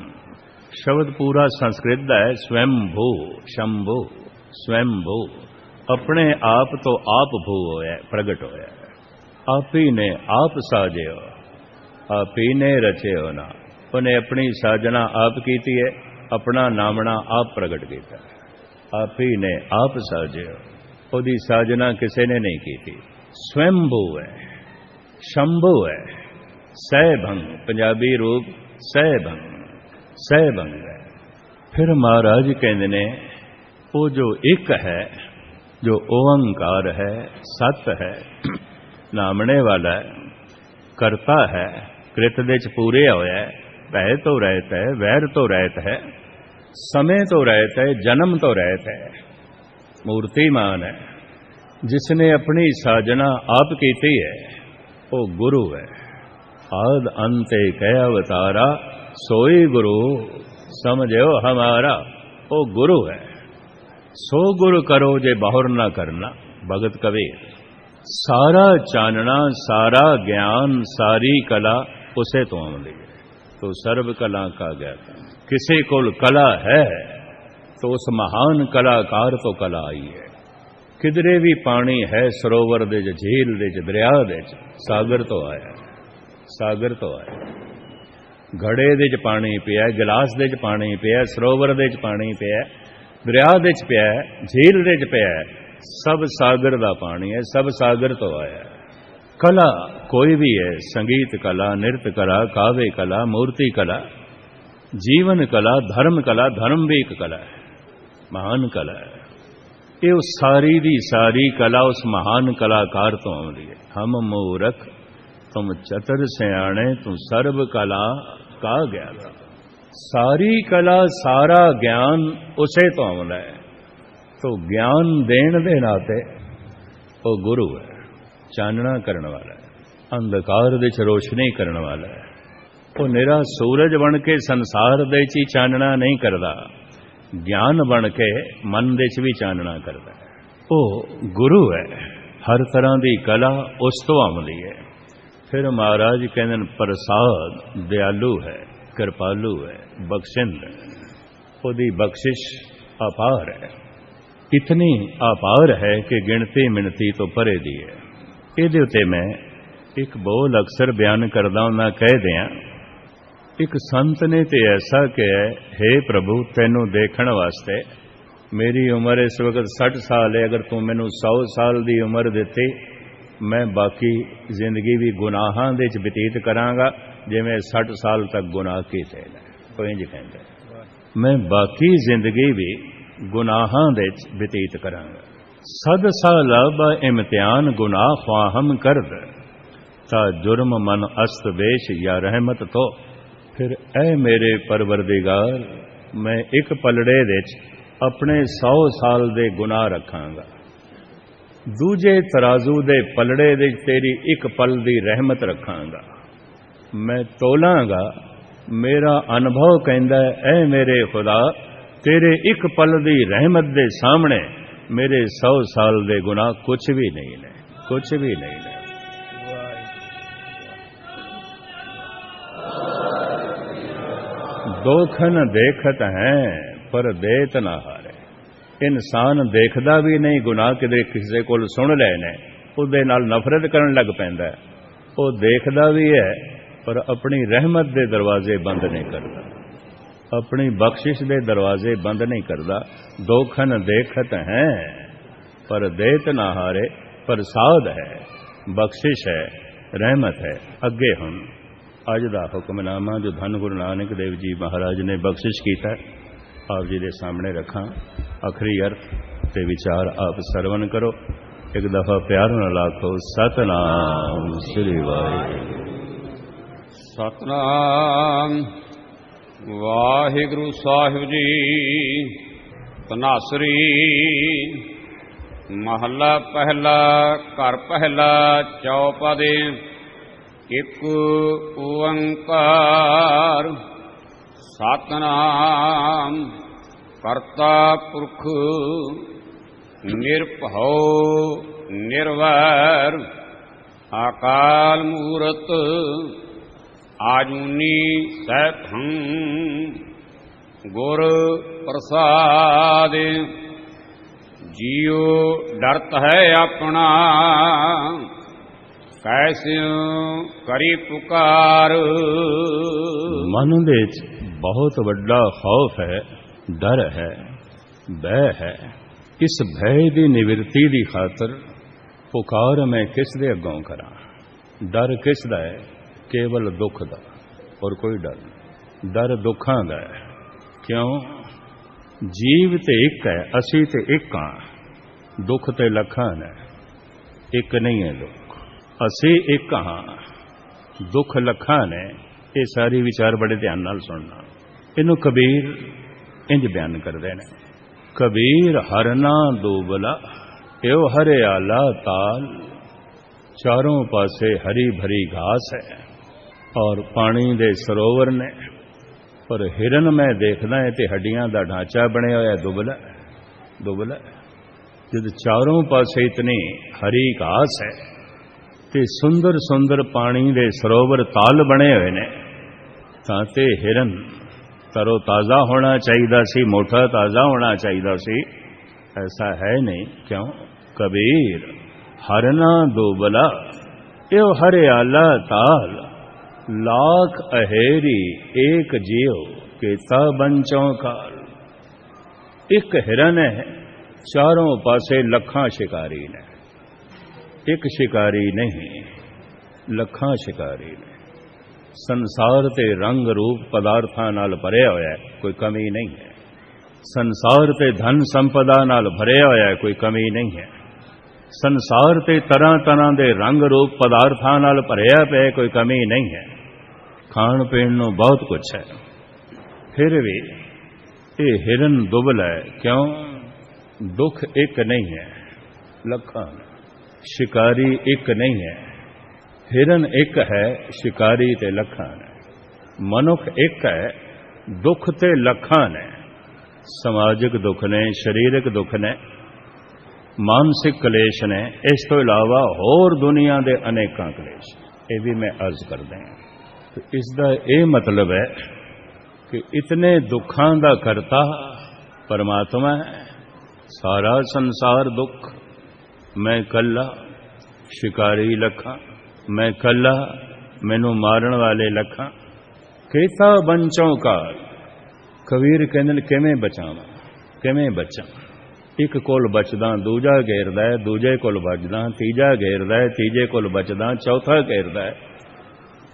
शब्द पूरा संस्कृत का है, स्वयंभू शंभू, स्वयंभू। अपने आप तो आप भू होया, प्रगट होया, आप ही ने आप साजे हो, आप ही ने रचे हो ना। उन्हें अपनी साजना आप की है, अपना नामना आप प्रगट किया, आप ही ने आप साजे हो, ओदी साजना किसी ने नहीं की थी। स्वयंभू है, शंभू है, सहभंग, पंजाबी रूप सहभंग, सहभंग है। फिर महाराज कहते ने वो जो एक है, जो ओंकार है, सत है, नामने वाला है, करता है, कृत दे च पूरे होया है, भय तो रहत है, वैर तो रहत है, समय तो रहता है, जन्म तो रहता है, मूर्तिमान है। जिसने अपनी साजना आप की है वो गुरु है। आद अंते कह अवतारा सोई गुरु समझो हमारा, वो गुरु है। सो गुरु करो जे बाहुर ना करना, भगत कबीर। सारा चानना, सारा ज्ञान, सारी कला उसे तो आमदी है। तो सर्व कला का ज्ञाता, किसी को कला है तो उस महान कलाकार तो कला आई है। किधरे भी पानी है, सरोवर दे, झील दे, दरिया दे, सागर तो आया, सागर तो आया। घड़े दे पानी पिया, गिलास दे पानी पिया, सरोवर दे पानी पिया, दरिया दे पिया, झील दे पिया, सब सागर दा पानी है, सब सागर तो आया। कला कोई भी है, संगीत कला, नृत्य कला, काव्य कला, मूर्ति कला, जीवन कला, धर्म कला, धर्म भी एक कला है, महान कला है। ये उस सारी दी सारी कला उस महान कलाकार तो आती है। हम मूरख तुम चतुर सियाणे, तू सर्व कला का ज्ञान। सारी कला, सारा ज्ञान उसे तो आंदा है। तो ज्ञान देण दे नाते वो गुरु है, चानना करने वाला है, अंधकार दे च रोशनी करने वाला है। वो निरा सूरज बन के संसार दे च चानना नहीं करता, ज्ञान बन के मन दे च भी चानना करता है। वो गुरु है, हर तरह की कला उस तो आमदी है। फिर महाराज कहते प्रसाद दयालु है, कृपालु है, बख्शिंद है। ओदी बख्शिश अपार है, इतनी अपार है कि गिणती मिणती तो परे दी है। ਇਹਦੇ ਉੱਤੇ मैं एक बोल अक्सर बयान करदा हुंदा कह दियां। एक संत ने तो ऐसा कहा, हे प्रभु तैनू देखण वास्ते मेरी उम्र इस वक्त 60 साल है, अगर तू मैनू 100 साल की उम्र दिती मैं बाकी जिंदगी भी गुनाहां दे च बतीत करांगा जिवें 60 साल तक गुनाह कीते ने। कोई इंज कहंदा मैं बाकी जिंदगी भी गुनाहां दे च बतीत करांगा। सद साल ब इम्तिहान गुनाह ख्वाहम करद ता जुर्म मन अस्त बेश या रहमत तो। फिर ऐ मेरे परवरदिगार मैं एक पलड़े विच अपने 100 साल दे गुनाह रखांगा, दूजे तराजू दे पलड़े विच तेरी एक पल दी रहमत रखांगा। मैं तोलांगा, मेरा अनुभव कहंदा है ऐ मेरे खुदा तेरे एक पल दी रहमत दे सामने मेरे 100 साल दे गुनाह कुछ भी नहीं ने, कुछ भी नहीं ने। दोखन देखत हैं पर देत ना हारे। इंसान देखदा भी नहीं गुनाह किदे किसी कोल सुन ले ने उहदे नाल नफरत करन लग पैंदा है। वो देखदा भी है पर अपनी रहमत दे दरवाजे बंद नहीं करता, अपनी बख्शिश दे दरवाजे बंद नहीं करता। दोखन देखत हैं पर देत ना हारे, प्रसाद है, बख्शिश है, रहमत है। अगे हम अज का हुक्मनामा जो धन गुरु नानक देव जी महाराज ने बख्शिश किया आप जी के सामने रखा। आखिरी अर्थ ते विचार आप सरवण करो। एक दफा प्यार न आखो सतनाम श्री वाहिगुरू। सतनाम वाहिगुरू साहिब जी। तनासरी महला पहला घर पहला चौपदे। एक ओंकार सतनाम करता पुरख निरभउ निर्वैर अकाल मूरत आजूनी सैभं गुर प्रसाद। जियो डरत है अपना कैसे करी पुकार। मन दे बहुत बड़ा खौफ है, डर है, भय है। इस भय की निवृत्ति की खातर पुकार मैं किस दे अगों करा। डर किस दा है? केवल दुख दा, और कोई डर नहीं। डर दुखां दा है। क्यों? जीव ते एक है, असी ते एक हां, दुख ते लखां ने, एक नहीं है दुख। असी एक हाँ, दुख लखां ने। ये सारी विचार बड़े ध्यान नाल सुनना। इनू कबीर इंज बयान करते हैं। कबीर हरना दूबला एव हरियाला ताल। चारों पासे हरी भरी घास है और पानी दे सरोवर ने, पर हिरन मैं देखदा है ते हड्डियां दा ढांचा बनिया होया दुबला दुबला। जब चारों पासे इतनी हरी घास है ते सुंदर सुंदर पानी दे सरोवर ताल बने हुए ने, ताते हिरन तरो ताज़ा होना चाहिए सी, मोटा ताज़ा होना चाहिए सी। ऐसा है नहीं। क्यों? कबीर हरना दुबला एव हरियाला ताल। लाख अहेरी एक जीव केता बंचों काल। एक हिरन है, चारों पासे लखां शिकारी ने। एक शिकारी नहीं, लखां शिकारी ने। संसार ते रंग रूप पदार्थां नाल भरिया होया है, कोई कमी नहीं है। संसार ते धन संपदा नाल भरिया होया है, कोई कमी नहीं है। संसार ते तरह तरह दे रंग रूप पदार्थां नाल भरिया पिया, कोई कमी नहीं है। खाण पीण नूं बहुत कुछ है, फिर भी ये हिरन दुबला है। क्यों? दुख एक नहीं है, लखां। शिकारी एक नहीं है, हिरन एक है, शिकारी ते लखां ने। मनुख एक है, दुख ते लखां ने। समाजिक दुख ने, शरीरक दुख ने, मानसिक कलेश ने, इस तो इलावा होर दुनिया दे अनेकां कलेश। ये भी मैं अर्ज कर दें। तो इसका यह मतलब है कि इतने दुखां दा करता परमात्मा है। सारा संसार दुख, मैं कला शिकारी लखा, मैं कला मैनू मारन वाले लखा। केता बंचों का कबीर कहंदे किवें बचावां, किवें बचां। एक कोल बचदा दूजा घेरदा है, दूजे कोल बचदा तीजा घेरदा है, तीजे कोल बचदा चौथा घेरदा है।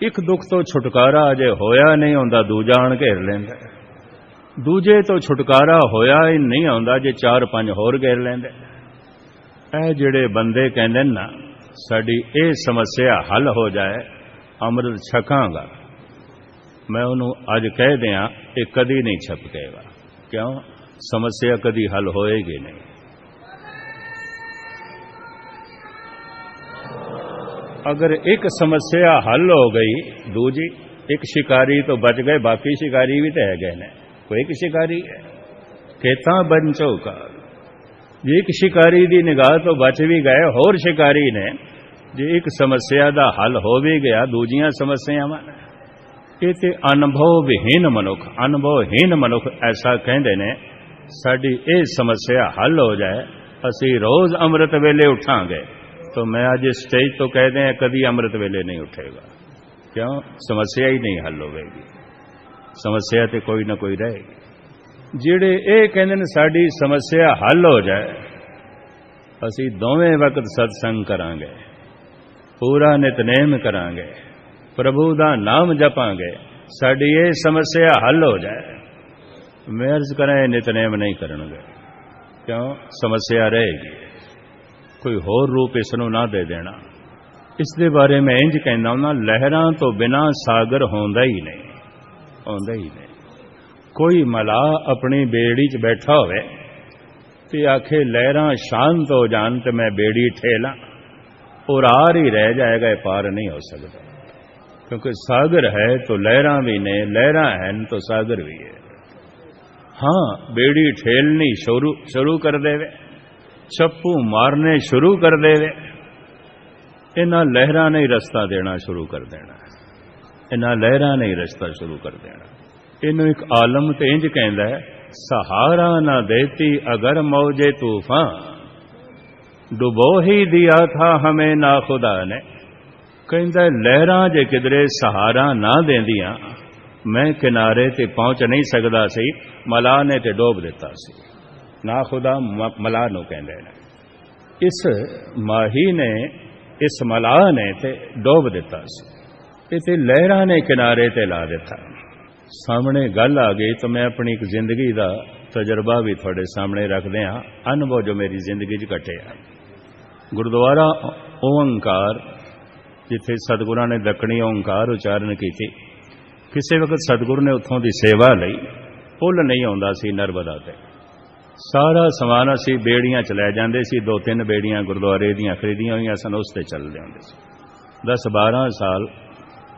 एक दुख तो छुटकारा अजे होया नहीं आउंदा, दूजा आण घेर लैंदा। दूजे तो छुटकारा होया ही नहीं आउंदा जे चार पंज होर घेर लैंदा। ਇਹ ਜਿਹੜੇ ਬੰਦੇ ਕਹਿੰਦੇ ਨਾ ਸਾਡੀ ਇਹ ਸਮੱਸਿਆ ਹੱਲ ਹੋ ਜਾਏ, ਅੰਮ੍ਰਿਤ ਛਕਾਂਗਾ, ਮੈਂ ਉਹਨੂੰ ਅੱਜ ਕਹਿ ਦਿਆਂ ਇਹ ਕਦੀ ਨਹੀਂ ਛਪਕੇਗਾ। ਕਿਉਂ? ਸਮੱਸਿਆ ਕਦੀ ਹੱਲ ਹੋਏਗੀ ਨਹੀਂ। अगर एक समस्या हल हो गई, दूजी एक शिकारी तो बच गए, बाकी शिकारी भी तो है गए ने। कोई एक शिकारी है केता बंचो का, एक शिकारी दी निगाह तो बच भी गए, होर शिकारी ने जे एक समस्या दा हल हो भी गया, दूजियां समस्यावां ये ते अनुभव विहीन मनुख, अनुभवहीन मनुख ऐसा कहते ने साडी ये समस्या हल हो जाए, असी रोज अमृत वेले उठांगे। तो मैं आज स्टेज तो कह दें कभी अमृत वेले नहीं उठेगा। क्यों? समस्या ही नहीं हल होगी, समस्या तो कोई ना कोई रहेगी। जिहड़े ये कहंदे ने साडी समस्या हल हो जाए, असी दोवें वक्त सत्संग करांगे, पूरा नितनेम करांगे, प्रभु दा नाम जपांगे, साडी ये समस्या हल हो जाए। मैं अर्ज करें नितनेम नहीं करनगे। क्यों? समस्या रहेगी, कोई होर रूप इसनों ना दे देना। इस दे बारे में इंज कहना हूं, लहरां तो बिना सागर होंदा ही नहीं, होंदा ही नहीं। कोई मलाह अपनी बेड़ी च बैठा होवे ते आखे लहरां शांत हो जान तो मैं बेड़ी ठेला, और आर ही रह जाएगा, पार नहीं हो सकता। क्योंकि सागर है तो लहरां भी ने, लहरां है तो सागर भी है। हाँ, बेड़ी ठेलनी शुरू कर देवे, छप्पू मारने शुरू कर देवे, इन्हां लहरां ने रस्ता देना शुरू कर देना, इन्हां लहरां ने रस्ता शुरू कर देना। इन्हू एक आलम तो इंज कहंदा है, सहारा ना देती अगर मौजे तूफान, डुबो ही दिया था हमें ना खुदा ने। कहंदा लहरां जे किधरे सहारा ना देंदियां, मैं किनारे ते पहुंच नहीं सकदा सी, मलाह ने ते डोब दिता सी। ना खुदा मलाह नूं कहंदे ने। इस माही ने, इस मलाह ने ते डोब दिता सी, इते लहरां ने किनारे ते ला दिता। सामने गल आ गई तो मैं अपनी एक जिंदगी का तजर्बा भी थोड़े सामने रख दिया, अनुभव जो मेरी जिंदगी च घटे। गुरुद्वारा ओंकार जिथे सतगुरां ने दक्कनी ओंकार उचारण की, किसी वक्त सतगुरु ने उत्थों की सेवा लई, पुल नहीं आउंदा सी नर्मदा ते, सारा समान असी बेड़ियां च लै जांदे सी। 2-3 बेड़ियां गुरुद्वारे दियां खरीदियां हुई सन, उस ते चल जांदे सी। 10-12 साल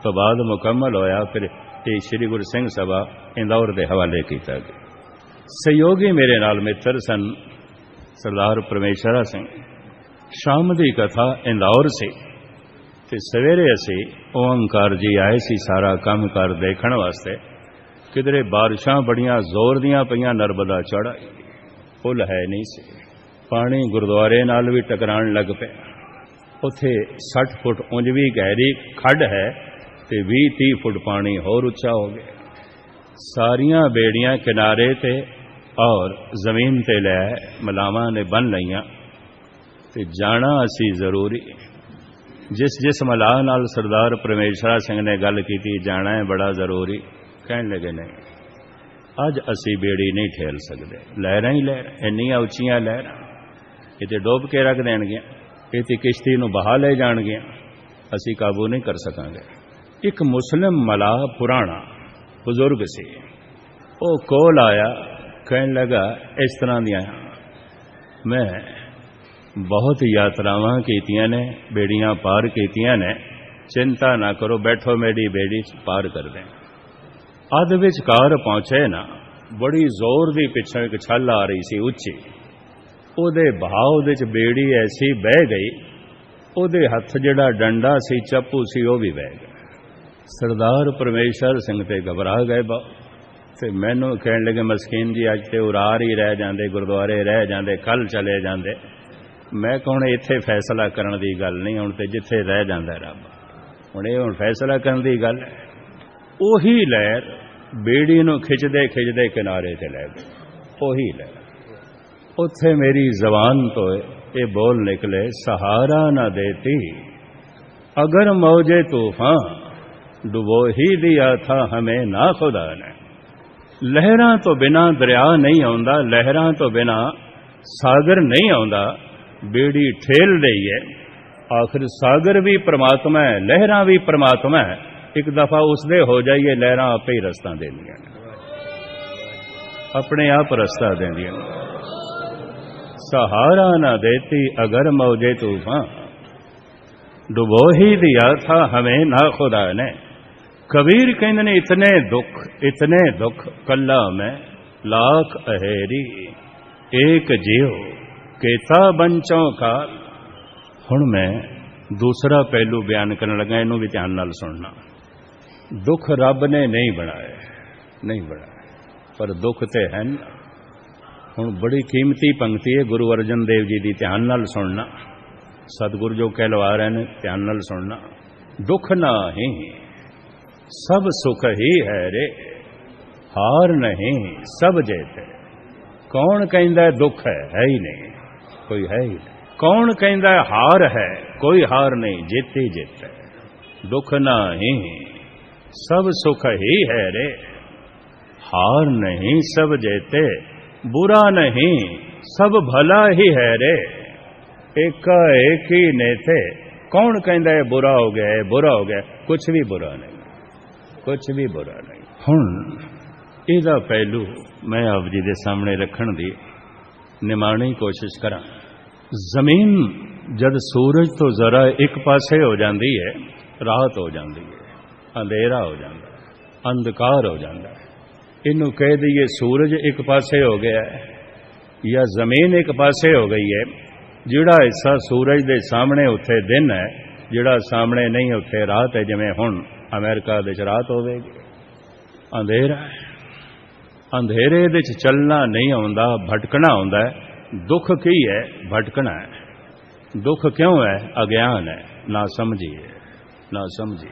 तो बाद मुकम्मल होया, फिर ये श्री गुरु सिंह सभा इंदौर के हवाले किया गया। सहयोगी मेरे नाल मित्र सन सरदार परमेश्वरा सिंह। शाम की कथा इंदौर से ते सवेरे असी ओंकार जी आए सी सारा काम कार देखण वास्ते। किधरे बारिशां बड़ियां जोर दियां पईयां, नर्मदा चढ़ आई, पुल है नहीं सी, पानी गुरुद्वारे नाल भी टकराण लग पिया। उत्थे 60 फुट उंज भी गहरी खड्ड है ते 20-30 फुट पानी होर उच्चा हो गया। सारियां बेड़ियां किनारे ते और जमीन ते लै मलावां ने बन लईयां ते जाना असी जरूरी। जिस मलाह नाल सरदार परमेश्वरा सिंह ने गल की जाना है बड़ा जरूरी, कहने लगे नहीं अज असी बेड़ी नहीं ठेल सकते, लहरां ही लहरां, इन्नियां उच्चियां लहरां ये ते डोब के रख देणगियां, ये ते किश्ती नूं बहा ले जाणगियां, असी काबू नहीं कर सकांगे। एक मुस्लिम मलाह पुराना बुजुर्ग सी, वो कोल आया, कहने लगा इस तरह दियां मैं बहुत यात्रावां कीतियां ने, बेड़ियां पार कीतियां ने, चिंता ना करो, बैठो मेरी बेड़ी पार कर दें। अध विचकार पहुंचे ना, बड़ी जोर दी पिछों एक छल आ रही सी उच्ची, उहदे बहाव दे च बेड़ी ऐसी बह गई, उहदे हथ जिहड़ा डंडा सी चप्पू सी वह भी बह गया। सरदार परमेश्वर सिंह ते घबरा गए, ਤੇ ਮੈਨੂੰ ਕਹਿਣ ਲੱਗੇ ਮਸਕੀਨ ਜੀ ਅੱਜ ਤੇ ਉਰਾਰ ਹੀ ਰਹਿ ਜਾਂਦੇ, ਗੁਰਦੁਆਰੇ ਰਹਿ ਜਾਂਦੇ, ਕੱਲ ਚਲੇ ਜਾਂਦੇ। ਮੈਂ ਕਿਹਾ ਹੁਣ ਇੱਥੇ ਫੈਸਲਾ ਕਰਨ ਦੀ ਗੱਲ ਨਹੀਂ, ਹੁਣ ਤੇ ਜਿੱਥੇ ਰਹਿ ਜਾਂਦਾ ਰੱਬ, ਹੁਣ ਇਹ ਹੁਣ ਫੈਸਲਾ ਕਰਨ ਦੀ ਗੱਲ ਹੈ। ਉਹੀ ਲਹਿਰ ਬੇੜੀ ਨੂੰ ਖਿੱਚਦੇ ਖਿੱਚਦੇ ਕਿਨਾਰੇ ਤੇ ਲੈ ਗਈ, ਉਹੀ ਲਹਿਰ। ਉੱਥੇ ਮੇਰੀ ਜ਼ਬਾਨ ਤੋਂ ਇਹ ਬੋਲ ਨਿਕਲੇ, ਸਹਾਰਾ ਨਾ ਦੇਤੀ अगर मौजे तूफान डुबो ही दिया था हमें ना खुदा ने। लहरां तो बिना दरिया नहीं आउंदा, लहरां तो बिना सागर नहीं आउंदा, बेड़ी ठेल रही है। आखिर सागर भी परमात्मा है, लहरां भी परमात्मा है। एक दफा उसदे हो जाइए, लहरां आपे ही रस्ता देंदियां ने, अपने आप रस्ता देंदियां ने। सहारा ना देती अगर मौजे तूफान डुबो ही दिया था हमें ना खुदा ने। कबीर कहते ने इतने दुख कल्ला में लाख अहेरी, एक जियो केता बंचों का। हुण मैं दूसरा पहलू बयान करने लगा, इनू भी ध्यान नाल सुनना। दुख रब ने नहीं बनाए, नहीं बनाए, पर दुख ते है ना। हुण बड़ी कीमती पंक्ति है गुरु अर्जन देव जी की, ध्यान नाल सुनना। सतगुरु जो कहलवा रहे हैं, ध्यान नाल सुनना। दुख नाही सब सुख ही है रे, हार नहीं सब जेत। कौन कहता दुख है ही नहीं, कोई है ही नहीं। कौन कहता हार है, कोई हार नहीं, जित ही जित है। दुख नाही सब सुख ही है रे, हार नहीं सब जेते। बुरा नहीं सब भला ही है रे, एका एक ही ने थे। कौन कहता है बुरा हो गया है, बुरा हो गया? कुछ भी बुरा नहीं, कुछ भी बुरा नहीं। हुण इहदा पहलू मैं आप जी दे सामने रखण दी निमाणी कोशिश करा। जमीन जद सूरज तो जरा एक पासे हो जाती है, रात हो जाती है, अंधेरा हो जाता है, अंधकार हो जाता है। इनू कह दईए सूरज एक पासे हो गया है या जमीन एक पासे हो गई है। जिहड़ा हिस्सा सूरज दे सामने उत्थे दिन है, जिहड़ा सामने नहीं उत्थे रात है। जिवें हुण अमेरिका दे च रात होवेगी, अंधेरा है, अंधेरे दे च चलना नहीं आउंदा, भटकना आउंदा है। दुख की है? भटकना है। दुख क्यों है? अज्ञान है, ना समझी है, ना समझी।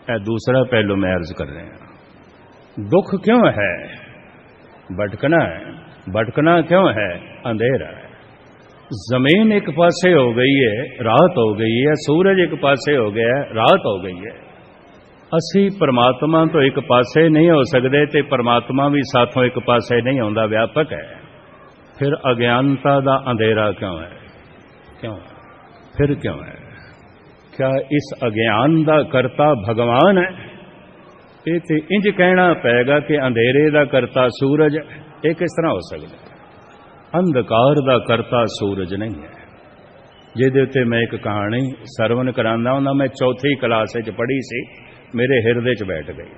यह दूसरा पहलू मैं अर्ज कर रहे हैं। दुख क्यों है? भटकना है। भटकना क्यों है? अंधेरा है। जमीन एक पासे हो गई है, रात हो गई है। सूरज एक पासे हो गया है, रात हो गई है। असी परमात्मा तो एक पासे नहीं हो सकते, ते परमात्मा भी साथों एक पासे नहीं होंदा, व्यापक है। फिर अज्ञानता दा अंधेरा क्यों है? क्यों है? फिर क्यों है? क्या इस अज्ञान दा करता भगवान है? ये ते इंज कहना पेगा कि अंधेरे दा करता सूरज है। ये किस तरह हो सकता है? अंधकार दा करता सूरज नहीं है। जिहदे उत्ते मैं एक कहानी सरवण करांदा हुंदा, मैं चौथी क्लास विच पढ़ी सी, मेरे हिरदे च बैठ गई।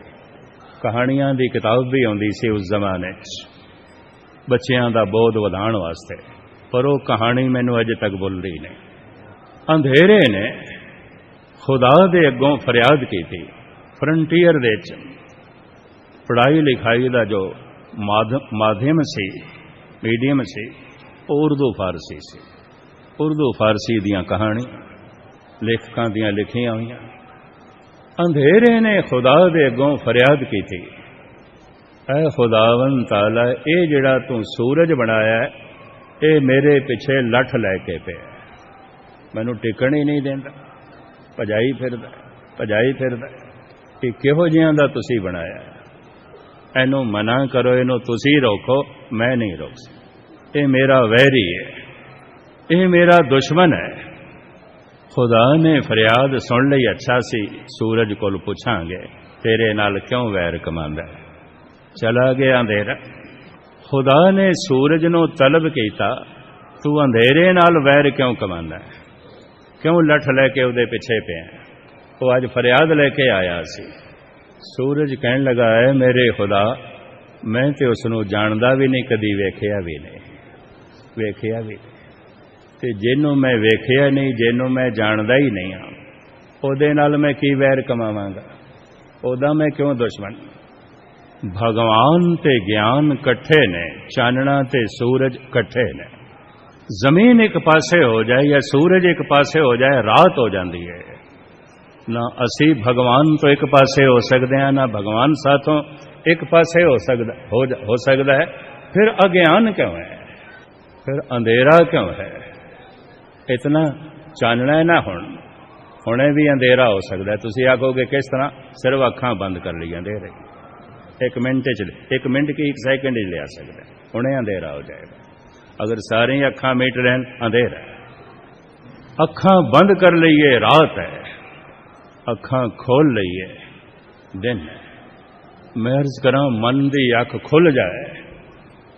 कहानियां दी किताब भी आउंदी सी उस जमाने च बच्चियां दा बोध वधाण वास्ते, पर वो कहानी मैनू अजे तक भुलदी नहीं। अंधेरे ने खुदा दे अगों फरियाद की थी। फ्रंटीयर दे च पढ़ाई लिखाई दा जो माध्यम सी, मीडियम से उर्दू फारसी से। उर्दू फारसी दियां कहानी लेखकां दियां लिखियां हुई। अंधेरे ने खुदा दे अगों फरियाद की थी, ऐ खुदावन ताला, ये जिहड़ा तू सूरज बनाया है, ये मेरे पिछे लठ लैके पे, मैनू टिकण ही नहीं देंदा, भजाई फिरदा, भजाई फिरदा। कि किहो जिहां दा तुसी बनाया, इनू मना करो, इनू तुसी रोको, मैं नहीं रोक सकता। ये मेरा वैरी है, ये मेरा दुश्मन है। खुदा ने फरियाद सुन लई। अच्छा सी सूरज कोल पुछांगे, तेरे नाल क्यों वैर कमांदा है? चला गया अंधेरा। खुदा ने सूरज नू तलब कीता, तू अंधेरे नाल वैर क्यों कमांदा है? क्यों लठ लैके उहदे पिछे पिया? वो अज फरियाद लैके आया सी। सूरज कहन लगा, है मेरे खुदा, मैं तो उसनू जानदा भी नहीं, कदी वेखिया भी नहीं, वेखिया भी नहीं। ते जिन्नू मैं वेखिया नहीं, जिन्नू मैं जानदा ही नहीं हाँ, ओदे नाल मैं की वैर कमावांगा? ओदा मैं क्यों दुश्मन? भगवान ते ज्ञान कट्ठे ने, चानना ते सूरज कट्ठे ने। जमीन एक पासे हो जाए या सूरज एक पासे हो जाए, रात हो जाती है। ना असी भगवान तो एक पासे हो सकते हैं, ना भगवान साथों एक पासे हो सकता है। फिर अज्ञान क्यों है, फिर अंधेरा क्यों है? इतना चानना है ना हुणे भी अंधेरा हो सकता है। तुसी आखोगे किस तरह? सिर्फ अखां बंद कर ली अंधेरे, एक मिनट की एक सेकंड ही ले आ सकता है, हुणे अंधेरा हो जाएगा। अगर सारी अखां मीट रहन, अंधेरा है। अखां बंद कर लीए रात है, अखां खोल लीए दिन है। मैं अर्ज करा, मन की अख खुल जाए,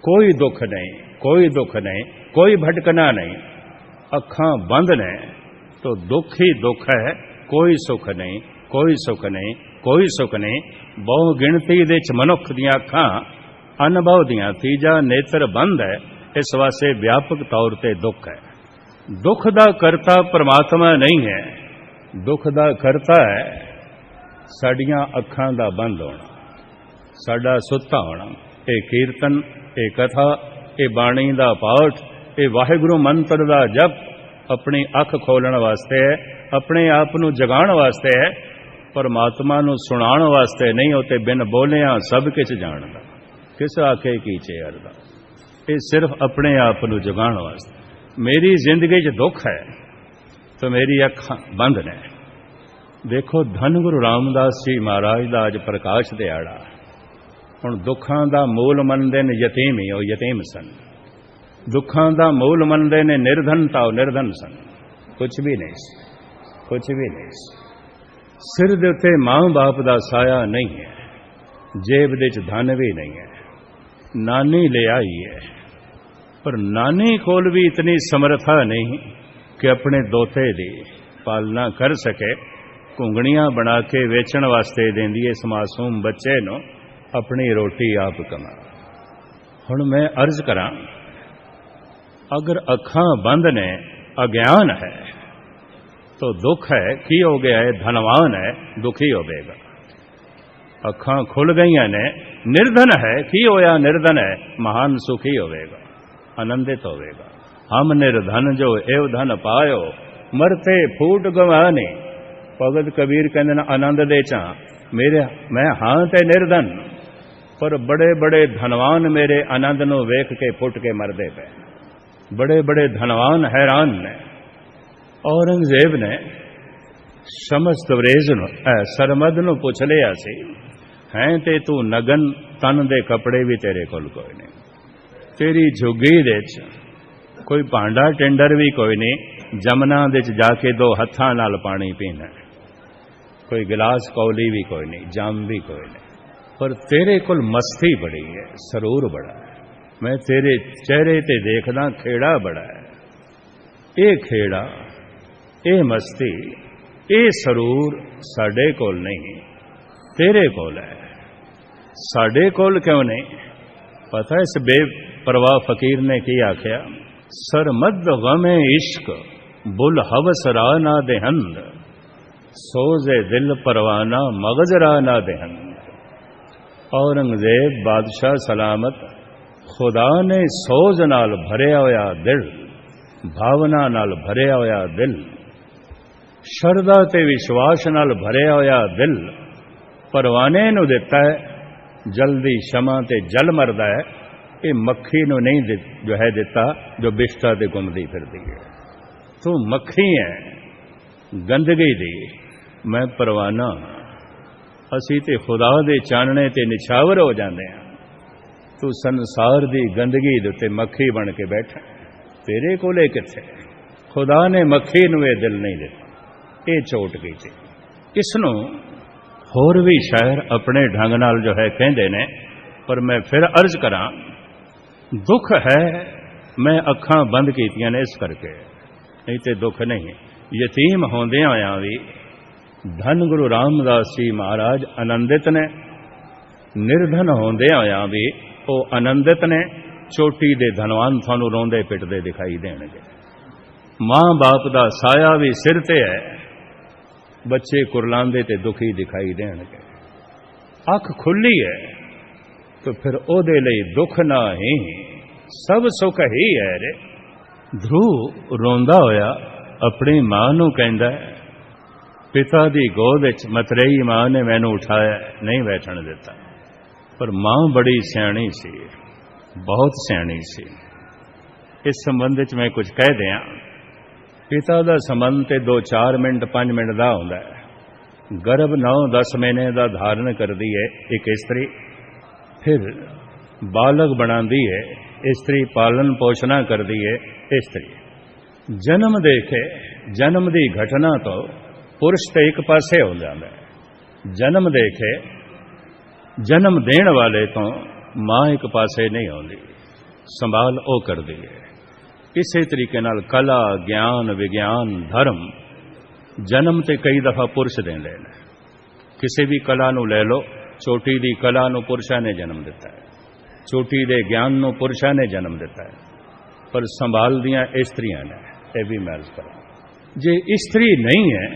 कोई दुख नहीं, कोई दुख नहीं, कोई भटकना नहीं। अखां बंद ने तो दुख ही दुख है, कोई सुख नहीं, कोई सुख नहीं, कोई सुख नहीं। बहु गिणती दे च मनुख दियां अखां अनुभव दियां, तीजा नेत्र बंद है। इस वास्ते व्यापक तौर पर दुख है। दुख दा करता परमात्मा नहीं है, दुख दा करता है साडियां अखां दा बंद होना, साडा सुत्ता होना। ये कीर्तन, ये कथा, ये बाणी दा पाठ, ये वाहिगुरु मंत्र दा जप अपनी अख खोलण वास्ते है, अपने आप नूं जगाण वास्ते है, परमात्मा नूं सुणाण वास्ते नहीं। होते बिन बोलिया सब किछ जानदा, किस आखे की चेयर दा। ये सिर्फ अपने आप नूं जगाण वास्ते। मेरी जिंदगी च दुख है तो मेरी अखां बंद ने। देखो, धन गुरु रामदास जी महाराज दा अज प्रकाश दिहाड़ा। हुण दुखां दा मूल मनदे ने यतीम ही, वो यतीम सन। दुखां दा मूल मनदे ने निर्धनता, वो निर्धन सन। कुछ भी नहीं सी, कुछ भी नहीं सी। सिर दे उत्ते मां बाप दा साया नहीं है, जेब दे च धन भी नहीं है। नानी ले आई है, पर नानी कोल भी इतनी समर्था नहीं कि अपने दोते दी पालना कर सके। घुंगणियां बना के वेचण वास्ते देंदी इस मासूम बच्चे नूं अपनी रोटी आप कमा। हुण मैं अर्ज करा, अगर अखां बंद ने, अज्ञान है तो दुख है। की हो गया है? धनवान है, दुखी होवेगा। अखां खुल गई ने, निर्धन है, की होया? निर्धन है, महान सुखी होवेगा, आनंदित होवेगा। हम निर्धन जो एव धन पायो, मरते फूट गवानी। भगत कबीर कहते ना, आनंद दे चा मेरे, मैं हां ते निर्धन, पर बड़े बड़े धनवान मेरे आनंद नूं वेख के फुट के मरदे पे। बड़े बड़े धनवान हैरान ने। औरंगजेब ने समस्त वरेज सरमद नूं पुछ लिया सी, हैं ते तू नगन, तन दे कपड़े भी तेरे कोल कोई नहीं, तेरी झुग्गी दे कोई भांडा टेंडर भी कोई नहीं, जमना दे जाके दो हत्थां नाल पानी पीना, कोई गिलास कौली भी कोई नहीं, जाम भी कोई नहीं। पर तेरे कोल मस्ती बड़ी है, सरूर बड़ा है। मैं तेरे चेहरे ते देखदा खेड़ा बड़ा है। ये खेड़ा, ये मस्ती, ये सरूर साडे कोल नहीं, तेरे कोल है। साडे कोल क्यों नहीं? पता है इस बेपरवाह फकीर ने की आख्या? सरमद गमे इश्क बुल हवस रा ना देहंद, सोजे दिल परवाना मगज रा ना देहंद। औरंगजेब बादशाह सलामत, खुदा ने सोज नाल भरिया होया दिल, भावना नाल भरिया होया दिल, शरदा ते विश्वास नाल भरिया होया दिल परवाने नूं दिता है। जल्दी शमा ते जल मरदा है। ये मक्खी नूं नहीं जो है दिता, जो बिष्टा ते घुमदी फिरदी है। तू मक्खी है गंदगी दी, मैं परवाना। असी ते खुदा दे चानने ते निछावर हो जाते हैं। तू संसार दी गंदगी दे उत्ते मक्खी बन के बैठा, तेरे कोले किथे? खुदा ने मक्खी नूं ये दिल नहीं दिता, ये चोट गई थी। इसनों होर भी शायर अपने ढंग नाल जो है कहंदे ने, पर मैं फिर अर्ज करा, दुख है मैं अखां बंद कीतियां ने इस करके, नहीं तो दुख नहीं। यतीम होंदे आया भी धन गुरु रामदास जी महाराज आनंदित ने, निर्धन होंदे आया भी वो आनंदित ने। चोटी दे धनवान थानू रोंदे पिटदे दिखाई देणगे। मां बाप दा साया भी सिर ते है, बच्चे कुरलांदे ते दुखी दिखाई देणगे। अख खुली है तो फिर ओदे लई दुख नाही, सब सुख ही है रे। ध्रुव रोंदा होया अपनी मां नूं कहंदा है, पिता दी गोद विच मतरेई मां ने मैनू उठाया, नहीं बैठण दिता। पर मां बड़ी सियाणी सी, बहुत सियाणी सी। इस संबंध विच मैं कुछ कह दियां। पिता दा संबंध ते 2-4 मिनट 5 मिनट दा हुंदा है। गर्भ 9-10 महीने दा धारण करदी है एक स्त्री, फिर बालक बनांदी है स्त्री, पालन पोषणा करदी है स्त्री। जन्म दे के जन्म दी घटना तो पुरुष ते एक पासे हो जाता है। जन्म दे के जन्म देण वाले तो मां एक पासे नहीं आती, संभाल वो करदी है। इसे तरीके नाल कला, ज्ञान, विज्ञान, धर्म जन्म ते कई दफा पुरुष देंदे ने। किसी भी कला नूं लै लो, चोटी दी कला नूं पुरुषां ने जन्म दिता है, चोटी दे ज्ञान नूं पुरुषां ने जन्म दिता है, पर संभाल दियां स्त्रियां ने। यह भी मैं अर्ज करा, जे स्त्री नहीं है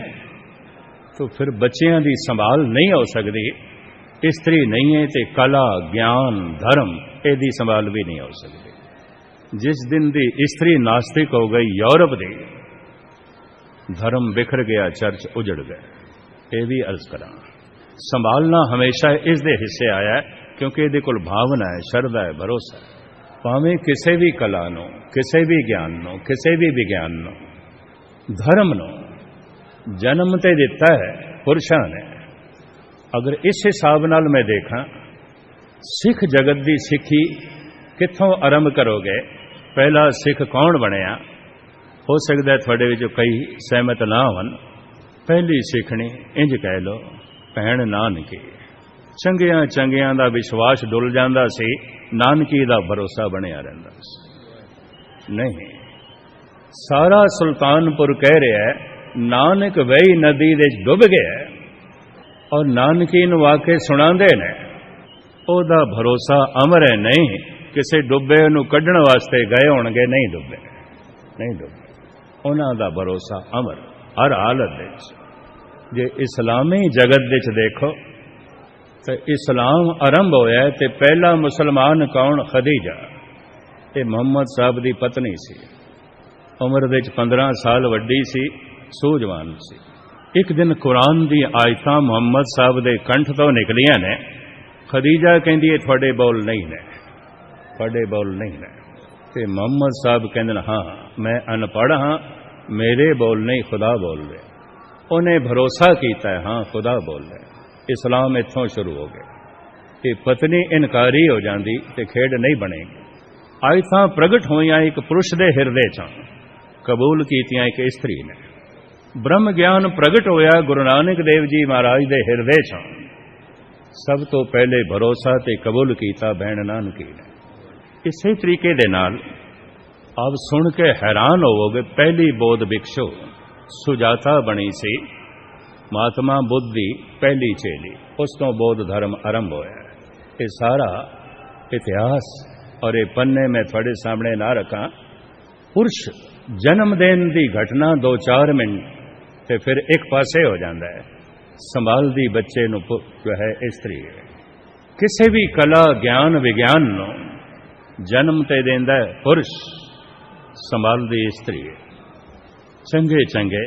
तो फिर बच्चियां दी संभाल नहीं हो सकती। स्त्री नहीं है तो कला, ज्ञान, धर्म एदी संभाल भी नहीं हो सकती। जिस दिन दी स्त्री नास्तिक हो गई यूरोप दी, धर्म बिखर गया, चर्च उजड़ गए। ये भी अर्ज करा, संभालना हमेशा इस दे हिस्से आया है, क्योंकि ये कोल भावना है, श्रद्धा है, भरोसा है। भावें किसी भी कला नो, किसी भी ज्ञान नो, किसी भी विज्ञान नो, धर्म नो जन्म ते दिता है पुरुषां ने। अगर इस हिसाब नाल मैं देखा, सिख जगत दी सिखी कित्थों आरंभ करोगे, पहला सिख कौन बनया? हो सकता है थोड़े विचों कई सहमत ना होवन। पहली सिखनी इंज कह लो, भैण नानकी। चंगियां चंगियां दा विश्वास डुल जांदा सी, नानकी दा भरोसा बनिया रहिंदा सी। नहीं, सारा सुल्तानपुर कह रहा है नानक वही नदी दे डुब गया, और नानकी नूं आके सुणांदे ने ओदा भरोसा अमर है। नहीं किसी डुबे नूं कढण वास्ते गए होणगे, नहीं डुबे, नहीं डुबे। उन्हां दा भरोसा अमर हर हालत विच। जे इस्लामी जगत विच देखो तो इस्लाम आरंभ होया है तो पहला मुसलमान कौन? खदीजा। ये मुहम्मद साहब दी पत्नी सी, उम्र विच 15 साल वड्डी सी, सूझवान सी। एक दिन कुरान दी आयतां मुहम्मद साहब दे कंठ तो निकलियां ने। खदीजा कहंदी है थोड़े बोल नहीं ने, थोड़े बोल नहीं ने। ते मुहम्मद साहब कहंदे हाँ मैं अनपढ़ हाँ, मेरे बोल नहीं, खुदा बोल रहे। उन्हें भरोसा किया है, हाँ खुदा बोल रहे। इस्लाम इत्थों शुरू हो गया। कि पत्नी इनकारी हो जाती तो खेड नहीं बनेगी। आयतां प्रगट होइयां एक पुरुष दे हिरदे च, कबूल कीतियां एक स्त्री ने। ब्रह्म ज्ञान प्रगट होया गुरु नानक देव जी महाराज दे हिरदे च। सब तो पहले भरोसा ते कबूल कीता भैण नानकी ने। इसी तरीके दे नाल आप सुन के हैरान होवोगे, पहली बौद्ध भिक्षु सुजाता बनी सी, महात्मा बुद्ध दी पहली चेली। उस तो बौद्ध धर्म आरंभ होया। ये सारा इतिहास और ये पन्ने में थोड़े सामने ना रखा। पुरुष जन्म देन दी घटना 2-4 मिनट ते फिर एक पासे हो जाता है। संभाल दी बच्चे नूं जो है स्त्री है। किसी भी कला, ज्ञान, विज्ञान नूं जन्म ते देंदा है पुरुष, संभाल दी स्त्री है। चंगे चंगे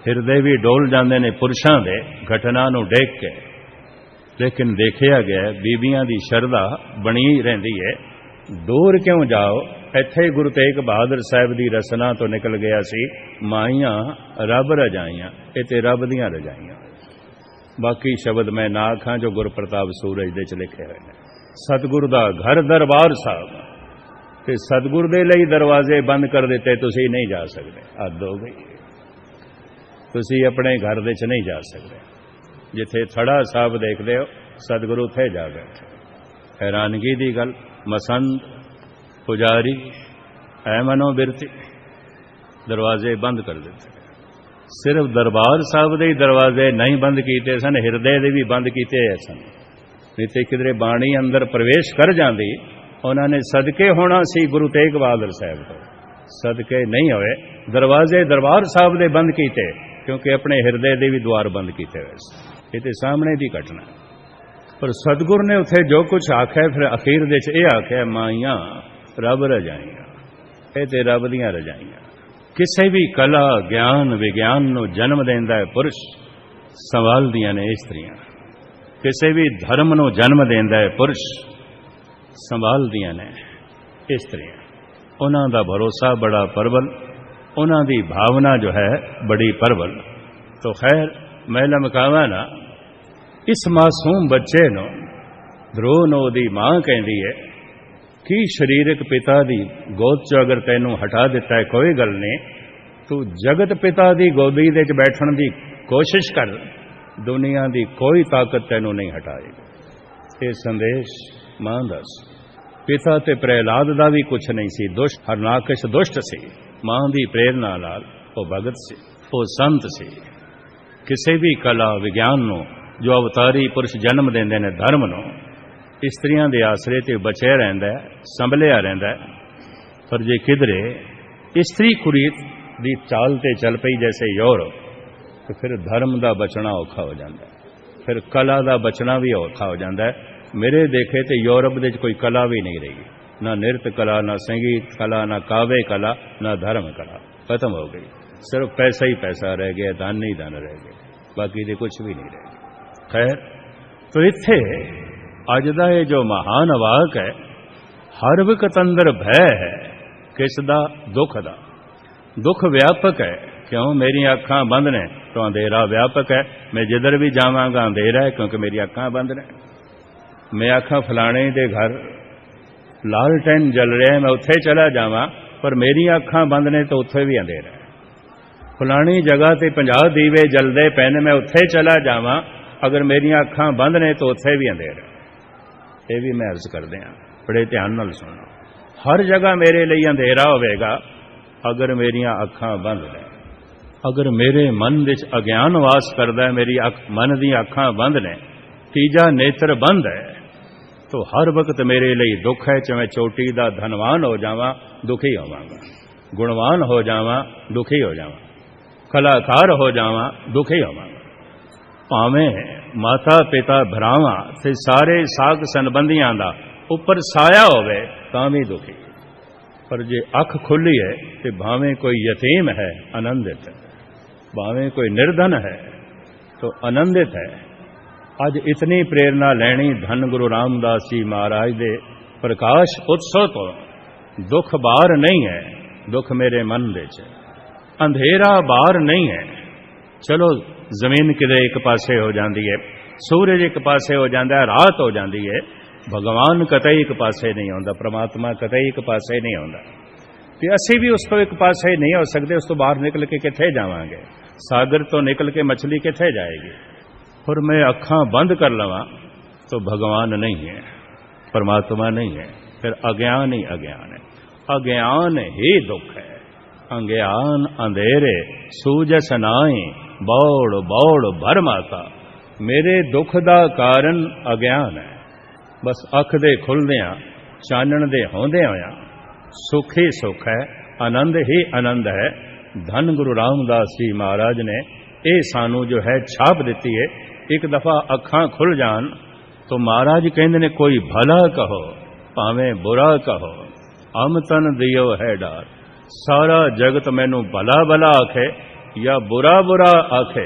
हिरदे भी डोल जाते ने पुरुषों के घटना नूं देख के। लेकिन देखा गया बीबियां दी शरधा बनी रहिंदी है। दूर क्यों जाओ, इत्थे गुरु तेग बहादुर साहब दी रसना तो निकल गया सी, माइयां रब रजाइयां, ये ते रब दियां रजाइयां। बाकी शब्द मैं ना आखां जो गुर प्रताप सूरज दे च लिखे हुए हैं। सतगुरु दा घर दरबार साहब, ते सतगुरु दे लई दरवाजे बंद कर दिते, तुसीं नहीं जा सकते। हद हो गई, तुसीं अपने घर दे च नहीं जा सकते। जिथे थड़ा साहब देखते हो, सतगुरु उत्थे जा बैठे। हैरानगी दी गल, मसंद पुजारी ऐ मनो बिरती, दरवाजे बंद कर देते। सिर्फ दरबार साहब दे दरवाजे नहीं बंद किए सन, हिरदे दे भी बंद किए सन। नहीं तो किधरे बाणी अंदर प्रवेश कर जाती, उन्होंने सदके होना सी गुरु तेग बहादुर साहब को, सदके नहीं होए। दरवाजे दरबार साहब दे बंद किए, क्योंकि अपने हिरदे दे भी द्वार बंद किए हुए। ये तो सामने की घटना। पर सतगुर ने उत्थे जो कुछ आख्या फिर अखीर दे च यह आख्या माइयां रब रजाइयां, ये ते रब दियां रजाइयां। किसी भी कला ज्ञान विज्ञान नूं जन्म देंदा है पुरुष, संभालदियां ने इस्त्रियां। किसी भी धर्म नूं जन्म देंदा है पुरुष, संभालदियां ने इस्त्रियां। उन्हां दा भरोसा बड़ा प्रबल, उन्हां दी भावना जो है बड़ी प्रबल। तो खैर मैं लमकावा ना, इस मासूम बच्चे नो ध्रुव नो दी मां कहती है कि शरीरक पिता दी गोद चो अगर तैनू हटा दिता है कोई गल नहीं, तू जगत पिता दी गोदी दे च बैठण दी कोशिश कर, दुनिया दी कोई ताकत तैनू नहीं हटाएगी। ये संदेश मां दा सी। पिता ते प्रहलाद दा भी कुछ नहीं सी, दुष्ट हरनाकश दुष्ट सी। मां दी प्रेरणा नाल वो भगत सी, वो संत सी। किसी भी कला विज्ञान नूं जो अवतारी पुरुष जन्म देंदे ने धर्म नूं, इस्त्रियां दे आसरे ते बचे रहिंदा है, संभलिया रहिंदा है। पर जे किधरे इस्त्री कुरीत दी चाल ते चल पई जैसे यूरोप, तो फिर धर्म दा बचना औखा हो जाता है, फिर कला दा बचना भी औखा हो जाता है। मेरे देखे तो यूरोप दे कोई कला भी नहीं रही, ना नृत्य कला, ना संगीत कला, ना काव्य कला, ना धर्म कला, खत्म हो गई। सिर्फ पैसा ही पैसा रह गया, धन ही धन रह गया, बाकी दे कुछ भी नहीं रह गया। खैर, तो इत्थे अज दा ये जो महान वाक है, हर वक्त अंदर भय है, किसदा? दुख दा। दुख व्यापक है, क्यों? मेरी अखां बंद ने तो अंधेरा व्यापक है। मैं जिधर भी जावांगा अंधेरा है, क्योंकि मेरी अखां बंद ने। मैं आखा फलाने दे घर लालटेन जल रहा है, मैं उत्थे चला जावां, पर मेरी अखां बंद ने तो उत्थे भी अंधेरा है। फलानी जगह ते 50 दीवे जलदे पे ने, मैं उत्थे चला जावां, अगर मेरी अखां बंद ने तो उत्थे भी अंधेरा है। ये भी मैं अर्ज करदे हां, बड़े ध्यान नाल सुनो। हर जगह मेरे लिए अंधेरा होवेगा अगर मेरिया अखां बंद ने। अगर मेरे मन विच अज्ञान वास करदा है, मेरी मन दी अखां बंद ने, तीजा नेत्र बंद है, तो हर वक्त मेरे लिए दुख है। चाहे चोटी दा धनवान हो जावां, दुखी होवांगा, गुणवान हो जावां, दुखी हो जावां, कलाकार हो जावां, दुखी होवांगा। भावें माता पिता भरावां ते सारे साग संबंधियां दा उपर साया होवे तां भी दुखी। पर जे अख खुली है तो भावें कोई यतीम है आनंदित है, भावें कोई निर्धन है तो आनंदित है। अज इतनी प्रेरणा लैनी धन गुरु रामदास जी महाराज दे प्रकाश उत्सव तो। दुख बाहर नहीं है, दुख मेरे मन दे च। अंधेरा बाहर नहीं है। चलो जमीन किधरे एक पासे हो जाती है, सूरज एक पासे हो जाता है, रात हो जाती है, भगवान कतई एक पासे नहीं होता, परमात्मा कतई एक पासे नहीं होता। तो असी भी उस तो एक पासे नहीं हो सकते, उस तो बाहर निकल के किथे जावांगे? सागर तो निकल के मछली किथे जाएगी? और मैं अखां बंद कर लवां तो भगवान नहीं है, परमात्मा नहीं है, फिर अज्ञान ही अज्ञान है। अज्ञान ही दुख है। अज्ञान अंधेरे सूजस नाई, बौड़ बौड़ भर माता। मेरे दुख दा कारण अज्ञान है। बस अख दे खुलदियां चानण दे होंदियां होया सुख ही सुख है, आनंद ही आनंद है। धन गुरु रामदास जी महाराज ने ये सानू जो है छाप दी है। एक दफा अखां खुल जान तो महाराज कहते ने कोई भला कहो भावें बुरा कहो, अम तन दियो है डार। सारा जगत मैनू भला भला आखे या बुरा बुरा आखे,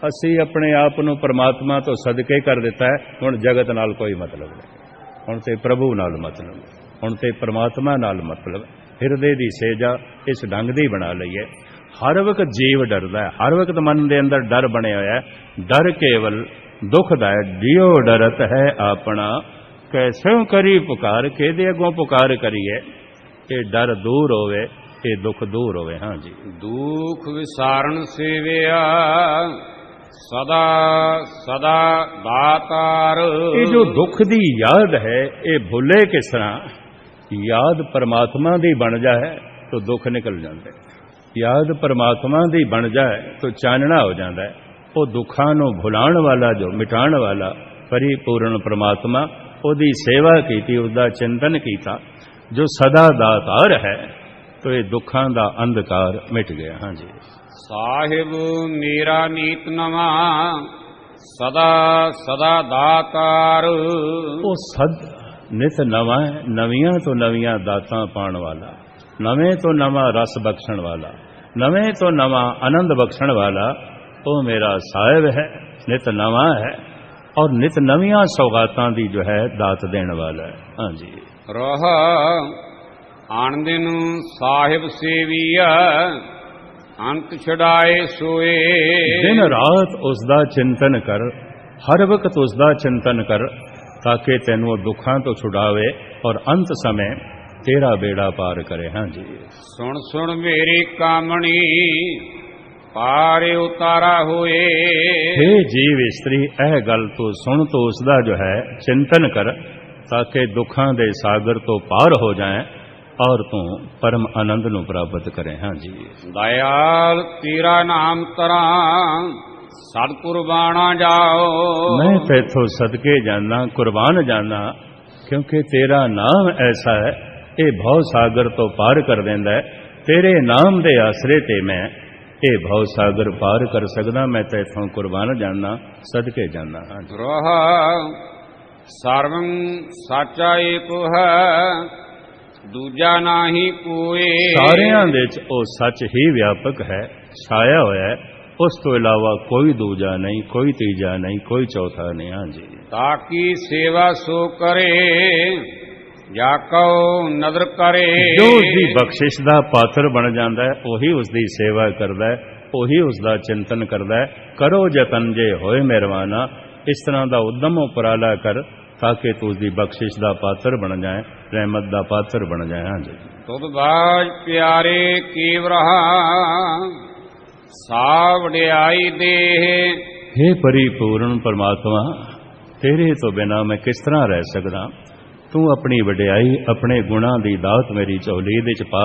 असी अपने आप नू परमात्मा तो सदके कर दिता है। हुण जगत नाल कोई मतलब नहीं, हुण ते प्रभु नाल मतलब, हुण ते परमात्मा नाल मतलब। हिरदे दी सेजा इस ढंग दी बना लईए। हर वक्त जीव डरदा है, हर वक्त मन दे अंदर डर बने होया है। डर केवल दुखदा है। जियो डरत है अपना, कैसे करी पुकार, के दे अगों पुकार करिए। ये डर दूर होवे, ये दुख दूर होवे। हाँ जी। दुख विसारण सेविया सदा सदा दातार। ये जो दुख दी याद है, ये भुले किस तरह? याद परमात्मा दी बन जाए तो दुख निकल जाते। याद परमात्मा दी बन जाए तो चानना हो जाता है। वो दुखा नू भुलाण वाला, जो मिटाण वाला परिपूर्ण परमात्मा, ओदी सेवा कीती, उसदा चिंतन कीता, जो सदा दातार है, तो ये दुखां दा अंधकार मिट गया। हाँ जी। साहिब मेरा नीत नवा ਸਦਾ ਸਦਾ ਦਾਤਾਰ। ਉਹ ਸਦ ਨਿਤ ਨਵਾਂ ਹੈ, ਨਵੀਆਂ ਤੋਂ ਨਵੀਆਂ ਦਾਤਾਂ ਪਾਉਣ ਵਾਲਾ, ਨਵੇਂ ਤੋਂ ਨਵਾਂ ਰਸ ਬਖਸ਼ਣ ਵਾਲਾ, ਨਵੇਂ ਤੋਂ ਨਵਾਂ ਆਨੰਦ ਬਖਸ਼ਣ ਵਾਲਾ ਉਹ ਮੇਰਾ ਸਾਹਿਬ ਹੈ, ਨਿਤ ਨਵਾਂ ਹੈ ਔਰ ਨਿਤ ਨਵੀਆਂ ਸੌਗਾਤਾਂ ਦੀ ਜੋ ਹੈ ਦਾਤ ਦੇਣ ਵਾਲਾ ਹੈ। ਹਾਂਜੀ। ਰਹ ਆਣ ਦਿਨ ਸਾਹਿਬ ਸੇਵੀਆ, ਅੰਤ ਛਡਾਏ ਸੋਏ। ਦਿਨ ਰਾਤ ਉਸ ਦਾ ਚਿੰਤਨ ਕਰ, ਹਰ ਵਕਤ ਉਸ ਦਾ ਚਿੰਤਨ ਕਰ, ਤਾਂ ਕਿ ਤੈਨੂੰ ਦੁੱਖਾਂ ਤੋਂ ਛੁਡਾਵੇ ਔਰ ਅੰਤ ਸਮੇਂ ਤੇਰਾ ਬੇੜਾ ਪਾਰ ਕਰੇ। ਹਾਂਜੀ। ਸੁਣ ਸੁਣ ਮੇਰੀ ਕਾਮਣੀ, ਪਾਰ ਉਤਾਰਾ ਹੋਏ। हे ਜੀਵ ਇਸਤਰੀ, ਇਹ ਗੱਲ ਤੂੰ ਸੁਣ ਤੋਂ ਉਸ ਦਾ ਜੋ ਹੈ ਚਿੰਤਨ ਕਰ, ਤਾਂ ਕਿ ਦੁੱਖਾਂ ਦੇ ਸਾਗਰ ਤੋਂ ਪਾਰ ਹੋ ਜਾਏ ਔਰ ਤੂੰ ਪਰਮ ਆਨੰਦ ਨੂੰ ਪ੍ਰਾਪਤ ਕਰੇ। ਹਾਂਜੀ। ਦਇਆਲ ਤੇਰਾ ਨਾਮ ਤਰਾਂ, ਸਦ ਕੁਰਬਾਨਾ ਜਾਓ। ਮੈਂ ਤੇਥੋਂ ਸਦਕੇ ਜਾਨਾ, ਕੁਰਬਾਨ ਜਾਨਾ, ਕਿਉਂਕਿ ਤੇਰਾ ਨਾਮ ਐਸਾ ਹੈ, ਇਹ ਭਉ ਸਾਗਰ ਤੋਂ ਪਾਰ ਕਰ ਦਿੰਦਾ ਹੈ। ਤੇਰੇ ਨਾਮ ਦੇ ਆਸਰੇ ਤੇ ਮੈਂ ਇਹ ਭਉ ਸਾਗਰ ਪਾਰ ਕਰ ਸਕਦਾ। ਮੈਂ ਤੇਥੋਂ ਕੁਰਬਾਨ ਜਾਨਾ, ਸਦਕੇ ਜਾਨਾ। ਹਾਂਜੀ। ਰਹ ਸਰਵੰ ਸਾਚਾ ਏਕ ਹੈ, ਦੂਜਾ ਨਾਹੀ ਕੋਏ। ਸਾਰਿਆਂ ਦੇ ਵਿੱਚ ਉਹ ਸੱਚ ਹੀ ਵਿਆਪਕ ਹੈ, ਛਾਇਆ ਹੋਇਆ ਹੈ, ਉਸ ਤੋਂ ਇਲਾਵਾ ਕੋਈ ਦੂਜਾ ਨਹੀਂ, ਕੋਈ ਤੀਜਾ ਨਹੀਂ, ਕੋਈ ਚੌਥਾ ਨਹੀਂ। ਹਾਂਜੀ। ਤਾਕੀ ਸੇਵਾ ਸੋ ਕਰੇ, ਜਾ ਕਉ ਨਦਰ ਕਰੇ। ਜੋ ਉਸ ਦੀ ਬਖਸ਼ਿਸ਼ ਦਾ ਪਾਤਰ ਬਣ ਜਾਂਦਾ ਹੈ, ਉਹੀ ਉਸ ਦੀ ਸੇਵਾ ਕਰਦਾ ਹੈ, ਉਹੀ ਉਸ ਦਾ ਚਿੰਤਨ ਕਰਦਾ ਹੈ। ਕਰੋ ਯਤਨ ਜੇ ਹੋਏ ਮਿਹਰਬਾਨਾ, ਇਸ ਤਰ੍ਹਾਂ ਦਾ ਉਦਮ ਉਪਰਾਲਾ ਕਰ, ਤਾਂ ਕਿ ਤੂੰ ਉਸ ਦੀ ਬਖਸ਼ਿਸ਼ ਦਾ ਪਾਤਰ ਬਣ ਜਾਏ, ਰਹਿਮਤ ਦਾ ਪਾਤਰ ਬਣ ਜਾਏ। ਹਾਂਜੀ। ਤੁਧ ਬਾਜ ਪਿਆਰੇ ਕੀਵ ਰਹਾ, ਸਾ ਵਡਿਆਈ ਦੇ। हे ਪਰਿਪੂਰਨ ਪਰਮਾਤਮਾ, ਤੇਰੇ ਤੋਂ ਬਿਨਾਂ ਮੈਂ ਕਿਸ ਤਰ੍ਹਾਂ ਰਹਿ ਸਕਦਾ। ਤੂੰ ਆਪਣੀ ਵਡਿਆਈ, ਆਪਣੇ ਗੁਣਾਂ ਦੀ ਦਾਤ ਮੇਰੀ ਝੋਲੀ ਵਿੱਚ ਪਾ,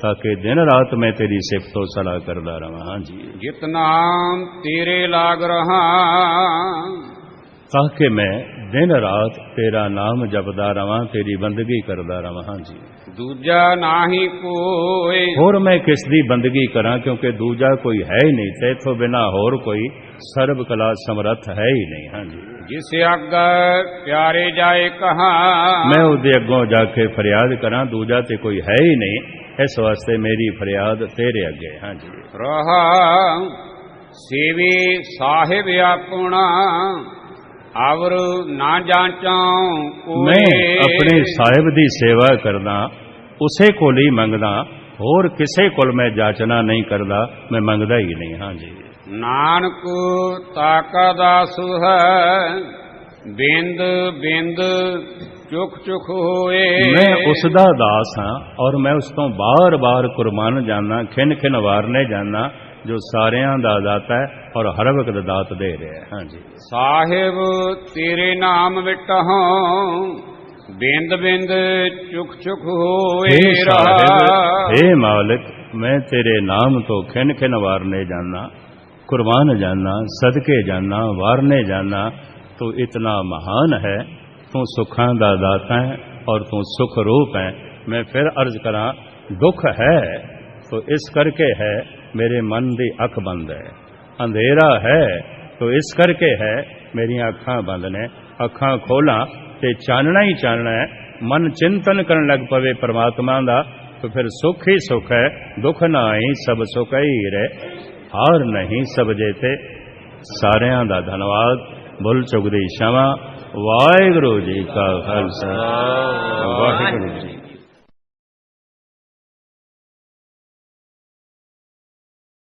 ਤਾਂ ਕਿ ਦਿਨ ਰਾਤ ਮੈਂ ਤੇਰੀ ਸਿਫਤੋ ਸਲਾਹ ਕਰਦਾ ਰਹਾਂ। ਹਾਂਜੀ। ਜਿਤ ਨਾਮ ਤੇਰੇ ਲਾਗ ਰਹਾ, ਤਾਂ ਕਿ ਮੈਂ ਦਿਨ ਰਾਤ ਤੇਰਾ ਨਾਮ ਜਪਦਾ ਰਵਾਂ, ਤੇਰੀ ਬੰਦਗੀ ਕਰਦਾ ਰਵਾਂ। ਹਾਂਜੀ। ਦੂਜਾ ਨਾਹੀ ਕੋਏ। ਹੋਰ ਮੈਂ ਕਿਸ ਦੀ ਬੰਦਗੀ ਕਰਾਂ, ਕਿਉਂਕਿ ਦੂਜਾ ਕੋਈ ਹੈ ਹੀ ਨਹੀਂ, ਤੇਥੋਂ ਬਿਨਾਂ ਹੋਰ ਕੋਈ ਸਰਬ ਕਲਾ ਸਮਰੱਥ ਹੈ ਹੀ ਨਹੀਂ। ਹਾਂਜੀ। ਜਿਸ ਅੱਗੇ ਪਿਆਰੇ ਜਾਏ ਕਹਾ, ਮੈਂ ਉਹਦੇ ਅੱਗੋਂ ਜਾ ਕੇ ਫਰਿਆਦ ਕਰਾਂ, ਦੂਜਾ ਤੇ ਕੋਈ ਹੈ ਹੀ ਨਹੀਂ, ਇਸ ਵਾਸਤੇ ਮੇਰੀ ਫਰਿਆਦ ਤੇਰੇ ਅੱਗੇ। ਹਾਂਜੀ। ਰਹਾ ਸੇਵੀ ਸਾਹਿਬ ਆਪਣਾ, ਆਵਰ ਨਾ ਜਾਂਚਾਂ ਕੋਏ। ਮੈਂ ਆਪਣੇ ਸਾਹਿਬ ਦੀ ਸੇਵਾ ਕਰਦਾ, ਉਸੇ ਕੋਲ ਹੀ ਮੰਗਦਾ, ਹੋਰ ਕਿਸੇ ਕੋਲ ਮੈਂ ਜਾਚਨਾ ਨਹੀਂ ਕਰਦਾ, ਮੈਂ ਮੰਗਦਾ ਹੀ ਨਹੀਂ। ਹਾਂਜੀ। ਨਾਨਕ ਤਾਕਾ ਦਾਸ ਹੈ, ਬਿੰਦ ਬਿੰਦ ਚੁਖ ਚੁਖ ਹੋਏ। ਮੈਂ ਉਸ ਦਾ ਦਾਸ ਹਾਂ ਔਰ ਮੈਂ ਉਸ ਤੋਂ ਬਾਰ-ਬਾਰ ਕੁਰਬਾਨ ਜਾਨਾ, ਖਿੰਨ ਖਿੰਨ ਵਾਰਨੇ ਜਾਨਾ, ਜੋ ਸਾਰਿਆਂ ਦਾ ਦਾਤਾ ਹੈ ਔਰ ਹਰ ਵਕਤ ਦਾਤ ਦੇ ਰਿਹਾ ਹੈ। ਹਾਂਜੀ। ਸਾਹਿਬ ਤੇਰੇ ਨਾਮ ਵਿਟਹੁ, ਬਿੰਦ ਬਿੰਦ ਚੁਖ ਚੁਖ ਹੋਏ। हे ਮਾਲਿਕ, ਮੈਂ ਤੇਰੇ ਨਾਮ ਤੋਂ ਖਿੰਨ ਖਿੰਨ ਵਾਰਨੇ ਜਾਨਾ, कुर्बान जाना, सदके जाना, वारने जाना। तू इतना महान है, तू सुखां दा दाता है और तू सुख रूप है। मैं फिर अर्ज करा, दुख है तो इस करके है मेरे मन दी अख बंद है, अंधेरा है तो इस करके है मेरी अखां बंद ने। अखां खोला ते चानना ही चानना है, मन चिंतन करन लग पवे परमात्मा दा तो फिर सुख ही सुख है। दुख ना आई सब सुख ही रहे, हार नहीं सब जेते। सारियां दा धन्यवाद। भुल चुक दी क्षमा। वाहिगुरू जी का खालसा, वाहिगुरू जी।